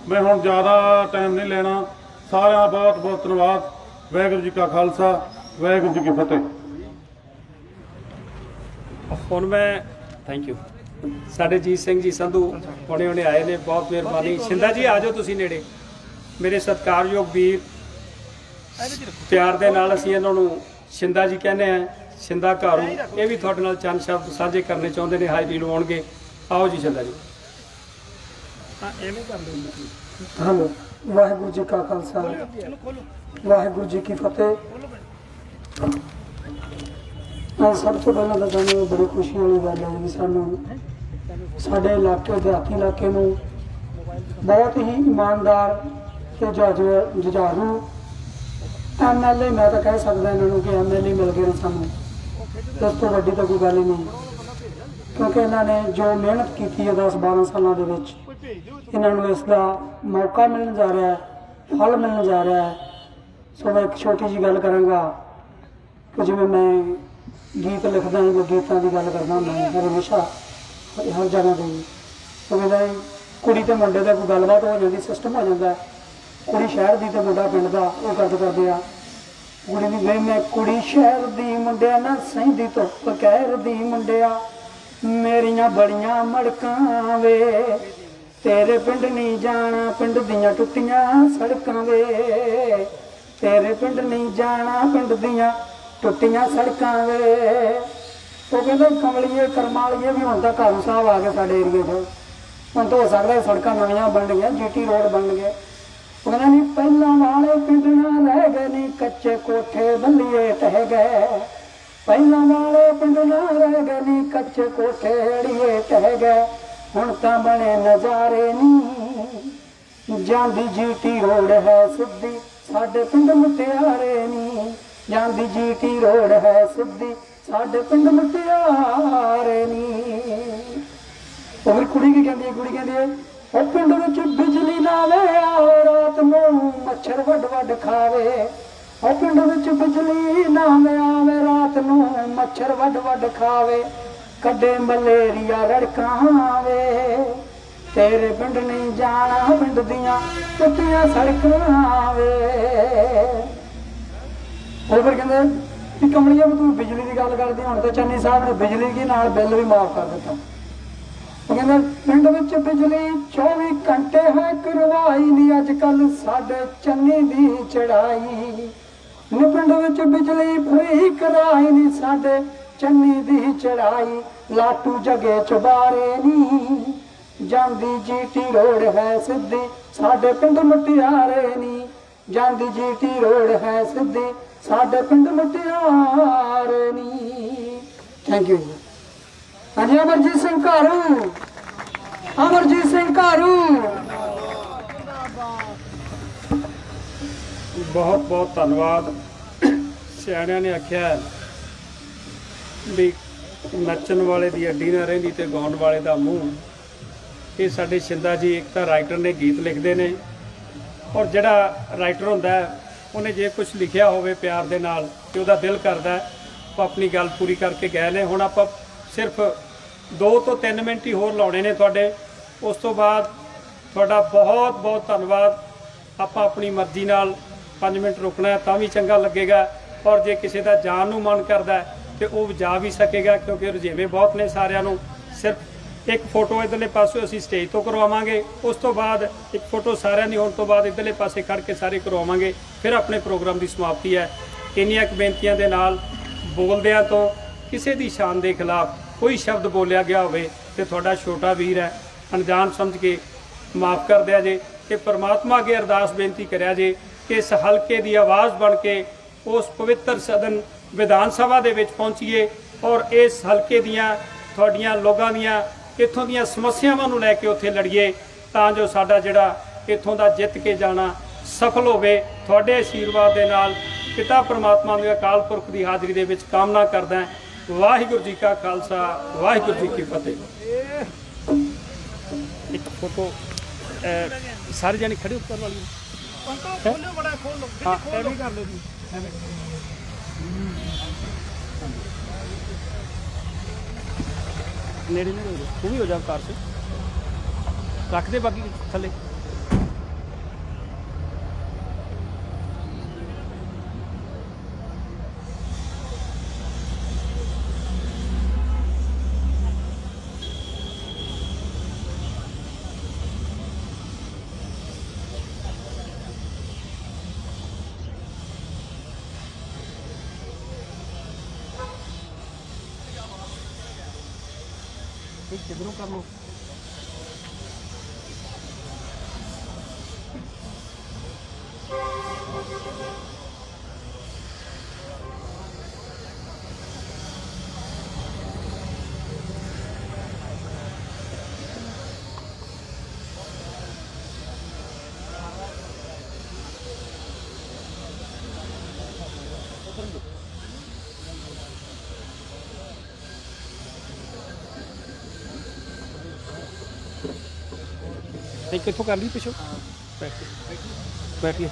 ਮੈਂ ਹੁਣ ਜ਼ਿਆਦਾ ਟਾਈਮ ਨਹੀਂ ਲੈਣਾ, ਸਾਰਿਆਂ ਦਾ ਬਹੁਤ ਬਹੁਤ ਧੰਨਵਾਦ। ਵਾਹਿਗੁਰੂ ਜੀ ਕਾ ਖਾਲਸਾ, ਵਾਹਿਗੁਰੂ ਜੀ ਕੀ ਫਤਿਹ। ਹੁਣ ਮੈਂ ਥੈਂਕ ਯੂ ਸਾਡੇ ਜੀਤ ਸਿੰਘ ਜੀ ਸੰਧੂ ਹੁਣੇ ਆਏ ਨੇ, ਬਹੁਤ ਮਿਹਰਬਾਨੀ। ਸ਼ਿੰਦਾ ਜੀ ਆ ਜਾਓ ਤੁਸੀਂ ਨੇੜੇ, ਮੇਰੇ ਸਤਿਕਾਰਯੋਗ ਵੀਰ। ਪਿਆਰ ਦੇ ਨਾਲ ਅਸੀਂ ਇਹਨਾਂ ਨੂੰ ਸ਼ਿੰਦਾ ਜੀ ਕਹਿੰਦੇ ਆ, ਸ਼ਿੰਦਾ ਘਾਰੂ। ਇਹ ਵੀ ਤੁਹਾਡੇ ਨਾਲ ਚੰਦ ਸ਼ਬਦ ਸਾਂਝੇ ਕਰਨੇ ਚਾਹੁੰਦੇ ਨੇ, ਹਾਜ਼ਰੀ ਲਵਾਉਣਗੇ। ਆਓ ਜੀ ਸ਼ਿੰਦਾ ਜੀ। ਹੈਲੋ, ਵਾਹਿਗੁਰੂ ਜੀ ਕਾ ਖਾਲਸਾ, ਵਾਹਿਗੁਰੂ ਜੀ ਕੀ ਫਤਿਹ। ਸਭ ਤੋਂ ਪਹਿਲਾਂ ਤਾਂ ਸਾਨੂੰ ਬੜੀ ਖੁਸ਼ੀ ਵਾਲੀ ਗੱਲ ਹੈ ਕਿ ਸਾਨੂੰ ਸਾਡੇ ਇਲਾਕੇ, ਦਿਹਾਤੀ ਇਲਾਕੇ ਨੂੰ ਬਹੁਤ ਹੀ ਇਮਾਨਦਾਰ ਤੇ ਜੁਝਾਰੂ MLA, ਮੈਂ ਤਾਂ ਕਹਿ ਸਕਦਾ ਇਹਨਾਂ ਨੂੰ ਕਿ MLA ਮਿਲ ਗਏ ਨੇ ਸਾਨੂੰ। ਇਸ ਤੋਂ ਵੱਡੀ ਤਾਂ ਕੋਈ ਗੱਲ ਹੀ ਨਹੀਂ, ਕਿਉਂਕਿ ਇਹਨਾਂ ਨੇ ਜੋ ਮਿਹਨਤ ਕੀਤੀ ਹੈ 10-12 ਸਾਲਾਂ ਦੇ ਵਿੱਚ, ਇਹਨਾਂ ਨੂੰ ਇਸ ਦਾ ਮੌਕਾ ਮਿਲਣ ਜਾ ਰਿਹਾ ਹੈ, ਫਲ ਮਿਲਣ ਜਾ ਰਿਹਾ ਹੈ। ਸੋ ਮੈਂ ਇੱਕ ਛੋਟੀ ਜਿਹੀ ਗੱਲ ਕਰਾਂਗਾ ਕਿ ਜਿਵੇਂ ਮੈਂ ਗੀਤ ਲਿਖਦਾ ਹਾਂ, ਮੈਂ ਗੀਤਾਂ ਦੀ ਗੱਲ ਕਰਦਾ ਹੁੰਦਾ ਹਾਂ ਹਮੇਸ਼ਾ ਹਰ ਜਗ੍ਹਾ 'ਤੇ। ਸੋ ਮੇਰਾ ਕੁੜੀ ਤੇ ਮੁੰਡੇ ਦਾ ਕੋਈ ਗੱਲਬਾਤ ਹੋ ਜਾਂਦੀ, ਸਿਸਟਮ ਹੋ ਜਾਂਦਾ, ਕੁੜੀ ਸ਼ਹਿਰ ਦੀ ਤੇ ਮੁੰਡਾ ਪਿੰਡ ਦਾ, ਉਹ ਕਰਦੇ ਆ ਕੁੜੀ ਦੀ ਵੇ ਮੈਂ ਕੁੜੀ ਸ਼ਹਿਰ ਦੀ ਮੁੰਡਿਆ ਨਾ ਸਹਿੰਦੀ ਧੁੱਪ ਕਹਿਰ ਦੀ ਮੁੰਡਿਆ, ਮੇਰੀਆਂ ਬੜੀਆਂ ਮੜਕਾਂ ਵੇ, ਤੇਰੇ ਪਿੰਡ ਨਹੀਂ ਜਾਣਾ ਪਿੰਡ ਦੀਆਂ ਟੁੱਟੀਆਂ ਸੜਕਾਂ ਵੇ, ਤੇਰੇ ਪਿੰਡ ਨਹੀਂ ਜਾਣਾ ਪਿੰਡ ਦੀਆਂ ਟੁੱਟੀਆਂ ਸੜਕਾਂ ਵੇ। ਉਹ ਕਹਿੰਦੇ ਕਮਲੀਏ ਕਰਮਾਂ ਵਾਲੀਏ ਵੀ ਹੁਣ ਤਾਂ ਘਰ ਸਾਹਿਬ ਆ ਗਏ ਸਾਡੇ ਏਰੀਏ 'ਚ, ਹੁਣ ਤਾਂ ਹੋ ਸਕਦਾ ਸੜਕਾਂ ਨਵੀਆਂ ਬਣ ਗਈਆਂ, GT ਰੋਡ ਬਣ ਗਏ। ਉਹ ਕਹਿੰਦਾ ਨਹੀਂ ਪਹਿਲਾਂ ਵਾਲੇ ਪਿੰਡ ਨਾ ਰਹਿ ਗਏ, ਨਹੀਂ ਕੱਚੇ ਕੋਠੇ ਬੱਲੀਏ ਟਹਿ ਗਏ, ਪਹਿਲਾਂ ਵਾਲੇ ਪਿੰਡ ਨਾ ਰਹਿ ਗਏ, ਨਹੀਂ ਕੱਚੇ ਕੋਠੇ ੜੀਏ ਟਹਿ ਗਏ, ਹੁਣ ਤਾਂ ਬਣੇ ਨਜ਼ਾਰੇ ਨੀ, ਜਾਂਦੀ GT ਰੋਡ ਹੈ ਸਿੱਧੀ ਸਾਡੇ ਪਿੰਡ ਮੁਟਿਆਰੇ ਨੀ, ਜਾਂਦੀ GT ਰੋਡ ਹੈ ਸਿੱਧੀ ਸਾਡੇ ਪਿੰਡ ਮੁਟਿਆਰੇ ਨੀ। ਉਹ ਮੇਰੀ ਕੁੜੀ ਕੀ ਕਹਿੰਦੀ ਹੈ, ਕੁੜੀ ਕਹਿੰਦੀ ਹੈ ਉਹ ਪਿੰਡ ਵਿੱਚ ਬਿਜਲੀ ਨਾ ਵੇ ਆਵੇ ਰਾਤ ਨੂੰ ਮੱਛਰ ਵੱਡ ਵੱਡ ਖਾਵੇ, ਉਹ ਪਿੰਡ ਵਿੱਚ ਬਿਜਲੀ ਨਾ ਵੇ ਆਵੇ ਰਾਤ ਨੂੰ ਮੱਛਰ ਵੱਡ ਵੱਡ ਖਾਵੇ, ਕੱਢੇ ਮਲੇਰੀਆ ਰੜਕਾਂ ਵੇ, ਤੇਰੇ ਪਿੰਡ ਨਹੀਂ ਜਾਣਾ ਪਿੰਡ ਦੀਆਂ ਟੁੱਟੀਆਂ ਸੜਕਾਂ ਵੇ। ਉਹ ਫਿਰ ਕਹਿੰਦੇ ਕਿ ਕਮਲੀਆ ਤੂੰ ਬਿਜਲੀ ਦੀ ਗੱਲ ਕਰਦੀ, ਹੁਣ ਤਾਂ ਚੰਨੀ ਸਾਹਿਬ ਨੇ ਬਿਜਲੀ ਦੇ ਨਾਲ ਬਿੱਲ ਵੀ ਮਾਫ ਕਰ ਦਿੱਤਾ। ਉਹ ਕਹਿੰਦੇ ਪਿੰਡ ਵਿੱਚ ਬਿਜਲੀ 24 ਘੰਟੇ ਹੈ ਕਰਵਾਈ ਨਹੀਂ, ਅੱਜ ਕੱਲ ਸਾਡੇ ਚੰਨੀ ਦੀ ਚੜਾਈ ਨੀ, ਪਿੰਡ ਵਿੱਚ ਬਿਜਲੀ ਫਰੀ ਕਰਾਈ ਨਹੀਂ, ਸਾਡੇ ਚੰਨੀ ਦੀ ਚੜਾਈ, ਲਾਟੂ ਜਗੇ ਚੁਬਾਰੇ ਨੀ, ਜਾਂਦੀ GT ਰੋਡ ਹੈ ਸਿੱਧੀ ਸਾਡੇ ਪਿੰਡ ਮੁਟਿਆਰੇ ਨੀ, ਜਾਂਦੀ GT ਰੋਡ ਹੈ ਸਿੱਧੀ ਸਾਡੇ ਪਿੰਡ ਮੁਟਿਆਰੇ ਨੀ। Thank you. ਹਾਂਜੀ, ਅਮਰਜੀਤ ਸਿੰਘ ਘਾਰੂ, ਅਮਰਜੀਤ ਸਿੰਘ ਘਾਰੂ। ਬਹੁਤ ਬਹੁਤ ਧੰਨਵਾਦ। ਸਿਆਣਿਆਂ ਨੇ ਆਖਿਆ ਵੀ ਨੱਚਣ ਵਾਲੇ ਦੀ ਅੱਡੀ ਨਾ ਰਹਿੰਦੀ ਤੇ ਗਾਉਣ ਵਾਲੇ ਦਾ ਮੂੰਹ। ਇਹ ਸਾਡੇ ਸ਼ਿੰਦਾ ਜੀ ਇੱਕ ਤਾਂ ਰਾਈਟਰ ਨੇ, ਗੀਤ ਲਿਖਦੇ ਨੇ, ਔਰ ਜਿਹੜਾ ਰਾਈਟਰ ਹੁੰਦਾ ਉਹਨੇ ਜੇ ਕੁਝ ਲਿਖਿਆ ਹੋਵੇ ਪਿਆਰ ਦੇ ਨਾਲ ਤੇ ਉਹਦਾ ਦਿਲ ਕਰਦਾ ਉਹ ਆਪਣੀ ਗੱਲ ਪੂਰੀ ਕਰਕੇ ਗਏ ਨੇ। ਹੁਣ ਆਪਾਂ ਸਿਰਫ 2 ਤੋਂ 3 ਮਿੰਟ ਹੀ ਹੋਰ ਲਾਉਣੇ ਨੇ ਤੁਹਾਡੇ, ਉਸ ਤੋਂ ਬਾਅਦ ਤੁਹਾਡਾ ਬਹੁਤ ਬਹੁਤ ਧੰਨਵਾਦ। ਆਪਾਂ ਆਪਣੀ ਮਰਜ਼ੀ ਨਾਲ 5 ਮਿੰਟ ਰੁਕਣਾ ਤਾਂ ਵੀ ਚੰਗਾ ਲੱਗੇਗਾ, ਔਰ ਜੇ ਕਿਸੇ ਦਾ ਜਾਣ ਨੂੰ ਮਨ ਕਰਦਾ ਤੇ ਉਹ ਜਾ ਵੀ ਸਕੇਗਾ, ਕਿਉਂਕਿ ਰੁਝੇਵੇਂ ਬਹੁਤ ਨੇ ਸਾਰਿਆਂ ਨੂੰ। ਸਿਰਫ ਇੱਕ ਫੋਟੋ ਇੱਧਰਲੇ ਪਾਸੇ ਅਸੀਂ ਸਟੇਜ ਤੋਂ ਕਰਵਾਵਾਂਗੇ, ਉਸ ਤੋਂ ਬਾਅਦ ਇੱਕ ਫੋਟੋ ਸਾਰਿਆਂ ਦੀ ਹੋਣ ਤੋਂ ਬਾਅਦ ਇੱਧਰਲੇ ਪਾਸੇ ਖੜ੍ਹ ਕੇ ਸਾਰੇ ਕਰਵਾਵਾਂਗੇ, ਫਿਰ ਆਪਣੇ ਪ੍ਰੋਗਰਾਮ ਦੀ ਸਮਾਪਤੀ ਹੈ। ਇੰਨੀਆਂ ਕੁ ਬੇਨਤੀਆਂ ਦੇ ਨਾਲ ਬੋਲਦਿਆਂ ਤੋਂ ਕਿਸੇ ਦੀ ਸ਼ਾਨ ਦੇ ਖਿਲਾਫ ਕੋਈ ਸ਼ਬਦ ਬੋਲਿਆ ਗਿਆ ਹੋਵੇ ਤੇ ਤੁਹਾਡਾ ਛੋਟਾ ਵੀਰ ਹੈ, ਅਣਜਾਣ ਸਮਝ ਕੇ ਮਾਫ ਕਰ ਦਿਆ ਜੇ। ਕਿ ਪਰਮਾਤਮਾ ਅੱਗੇ ਅਰਦਾਸ ਬੇਨਤੀ ਕਰਿਆ ਜੇ ਕਿ ਇਸ ਹਲਕੇ ਦੀ ਆਵਾਜ਼ ਬਣ ਕੇ ਉਸ ਪਵਿੱਤਰ ਸਦਨ ਵਿਧਾਨ ਸਭਾ ਦੇ ਵਿੱਚ ਪਹੁੰਚੀਏ, ਔਰ ਇਸ ਹਲਕੇ ਦੀਆਂ ਤੁਹਾਡੀਆਂ ਲੋਕਾਂ ਦੀਆਂ ਇੱਥੋਂ ਦੀਆਂ ਸਮੱਸਿਆਵਾਂ ਨੂੰ ਲੈ ਕੇ ਉੱਥੇ ਲੜੀਏ, ਤਾਂ ਜੋ ਸਾਡਾ ਜਿਹੜਾ ਇੱਥੋਂ ਦਾ ਜਿੱਤ ਕੇ ਜਾਣਾ ਸਫਲ ਹੋਵੇ। ਤੁਹਾਡੇ ਆਸ਼ੀਰਵਾਦ ਦੇ ਨਾਲ ਪਿਤਾ ਪਰਮਾਤਮਾ ਦੇ ਅਕਾਲ ਪੁਰਖ ਦੀ ਹਾਜ਼ਰੀ ਦੇ ਵਿੱਚ ਕਾਮਨਾ ਕਰਦਾ। ਵਾਹਿਗੁਰੂ ਜੀ ਕਾ ਖਾਲਸਾ, ਵਾਹਿਗੁਰੂ ਜੀ ਕੀ ਫਤਿਹ। ਇੱਕ ਫੋਟੋ ਸਾਰੇ ਜਾਣੇ ਖੜੇ ਉੱਪਰ ਵਾਲੀ ਹਾਂ, ਐਵੇਂ ਕਰ ਲਓ ਜੀ, ਐਵੇਂ ਨੇੜੇ ਨੇੜੇ ਤੂੰ ਵੀ ਹੋ ਜਾ ਕਾਰ ਸੇ, ਰੱਖ ਦੇ ਬਾਕੀ ਥੱਲੇ। ਕਿਧਰੋਂ ਕਰ ਲਓ ਤੇ ਕਿੱਥੋਂ ਕਰ ਲਈ ਪਿੱਛੋਂ ਬੈਠੀਏ